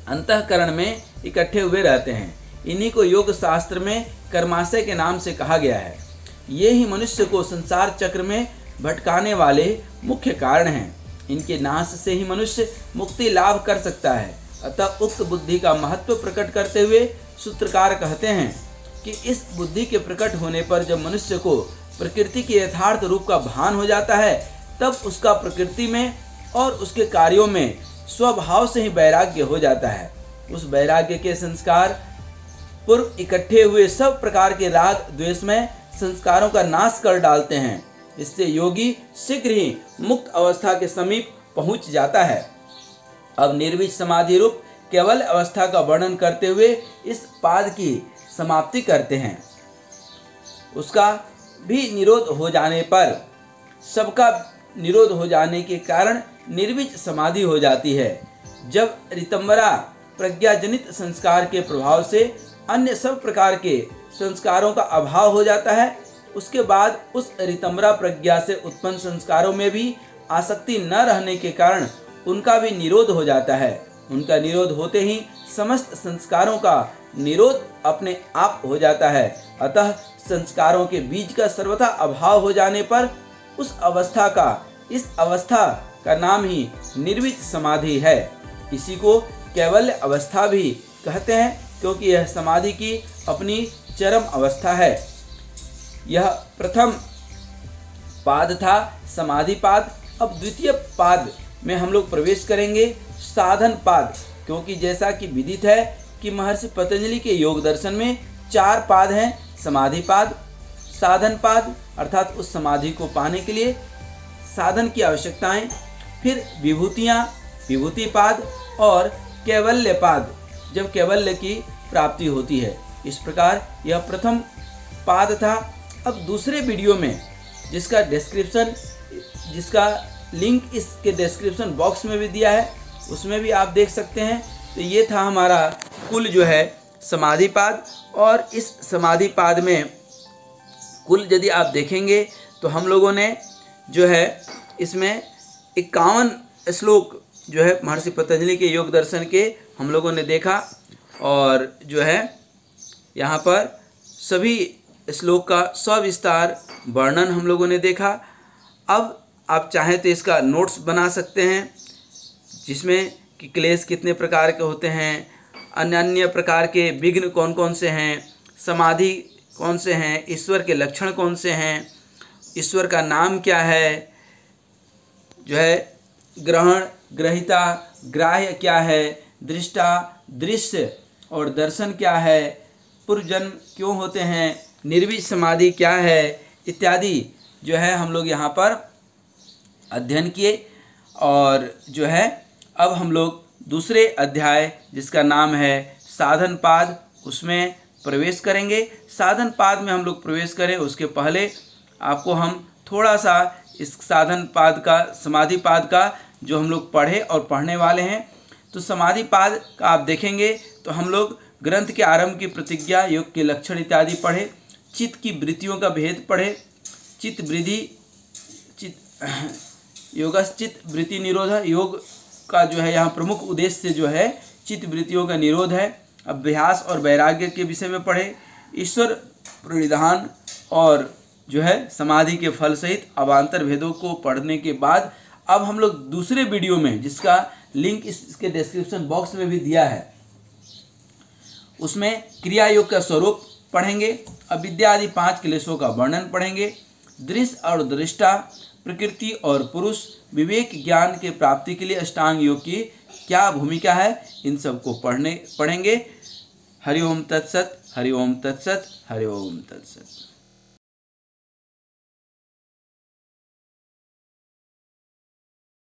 अंतःकरण में इकट्ठे हुए रहते हैं। इन्हीं को योग शास्त्र में कर्माशय के नाम से कहा गया है। ये ही मनुष्य को संसार चक्र में भटकाने वाले मुख्य कारण हैं। इनके नाश से ही मनुष्य मुक्ति लाभ कर सकता है। अतः उक्त बुद्धि का महत्व प्रकट करते हुए सूत्रकार कहते हैं कि इस बुद्धि के प्रकट होने पर जब मनुष्य को प्रकृति के यथार्थ रूप का भान हो जाता है, तब उसका प्रकृति में और उसके कार्यों में स्वभाव से ही वैराग्य हो जाता है। उस वैराग्य के संस्कार पूर्व इकट्ठे हुए सब प्रकार के राग द्वेष में संस्कारों का नाश कर डालते हैं। इससे योगी शीघ्र ही मुक्त अवस्था के समीप पहुंच जाता है। अब निर्विच समाधि रूप केवल अवस्था का वर्णन करते हुए इस पाद की समाप्ति करते हैं। उसका भी निरोध हो जाने पर, सबका निरोध हो जाने के कारण निर्विच समाधि हो जाती है। जब ऋतंभरा प्रज्ञाजनित संस्कार के प्रभाव से अन्य सब प्रकार के संस्कारों का अभाव हो जाता है, उसके बाद उस ऋतंभरा प्रज्ञा से उत्पन्न संस्कारों में भी आसक्ति न रहने के कारण उनका भी निरोध हो जाता है। उनका निरोध होते ही समस्त संस्कारों का निरोध अपने आप हो जाता है। अतः संस्कारों के बीज का सर्वथा अभाव हो जाने पर इस अवस्था का नाम ही निर्विच समाधि है। इसी को कैवल्य अवस्था भी कहते हैं, क्योंकि यह समाधि की अपनी चरम अवस्था है। यह प्रथम पाद था, समाधि पाद। अब द्वितीय पाद में हम लोग प्रवेश करेंगे, साधन पाद। क्योंकि जैसा कि विदित है कि महर्षि पतंजलि के योग दर्शन में 4 पाद हैं, समाधि पाद, साधन पाद अर्थात उस समाधि को पाने के लिए साधन की आवश्यकताएं, फिर विभूतियां, विभूति पाद और कैवल्य पाद, जब कैवल्य की प्राप्ति होती है। इस प्रकार यह प्रथम पाद था। अब दूसरे वीडियो में जिसका लिंक इसके डिस्क्रिप्शन बॉक्स में भी दिया है, उसमें भी आप देख सकते हैं। तो ये था हमारा कुल जो है समाधि पाद। और इस समाधि पाद में कुल यदि आप देखेंगे तो हम लोगों ने जो है इसमें 51 श्लोक जो है महर्षि पतंजलि के योग दर्शन के हम लोगों ने देखा। और जो है यहाँ पर सभी श्लोक का सविस्तार वर्णन हम लोगों ने देखा। अब आप चाहें तो इसका नोट्स बना सकते हैं, जिसमें कि क्लेश कितने प्रकार के होते हैं, अन्य अन्य प्रकार के विघ्न कौन कौन से हैं, समाधि कौन से हैं, ईश्वर के लक्षण कौन से हैं, ईश्वर का नाम क्या है, जो है ग्रहण, ग्रहिता, ग्राह्य क्या है, दृष्टा, दृश्य और दर्शन क्या है, पूर्व जन्म क्यों होते हैं, निर्विष समाधि क्या है, इत्यादि जो है हम लोग यहाँ पर अध्ययन किए। और जो है अब हम लोग दूसरे अध्याय जिसका नाम है साधन पाद, उसमें प्रवेश करेंगे। साधन पाद में हम लोग प्रवेश करें उसके पहले आपको हम थोड़ा सा इस साधन पाद का, समाधि पाद का जो हम लोग पढ़े और पढ़ने वाले हैं, तो समाधि पाद का आप देखेंगे तो हम लोग ग्रंथ के आरंभ की प्रतिज्ञा, योग के लक्षण इत्यादि पढ़े, चित्त की वृत्तियों का भेद पढ़े, चित्त वृद्धि, योगश्चित्त वृत्ति निरोध, योग का जो है यहाँ प्रमुख उद्देश्य जो है चित्त वृत्तियों का निरोध है। अभ्यास और वैराग्य के विषय में पढ़े, ईश्वर प्रणिधान और जो है समाधि के फल सहित अवान्तर भेदों को पढ़ने के बाद अब हम लोग दूसरे वीडियो में, जिसका लिंक इसके डिस्क्रिप्शन बॉक्स में भी दिया है, उसमें क्रिया योग का स्वरूप पढ़ेंगे, अविद्या आदि 5 क्लेशों का वर्णन पढ़ेंगे, दृश्य और दृष्टा, प्रकृति और पुरुष, विवेक ज्ञान के प्राप्ति के लिए अष्टांग योग की क्या भूमिका है, इन सब को पढ़ेंगे। हरि ओम तत्सत, हरि ओम तत्सत, हरि ओम तत्सत।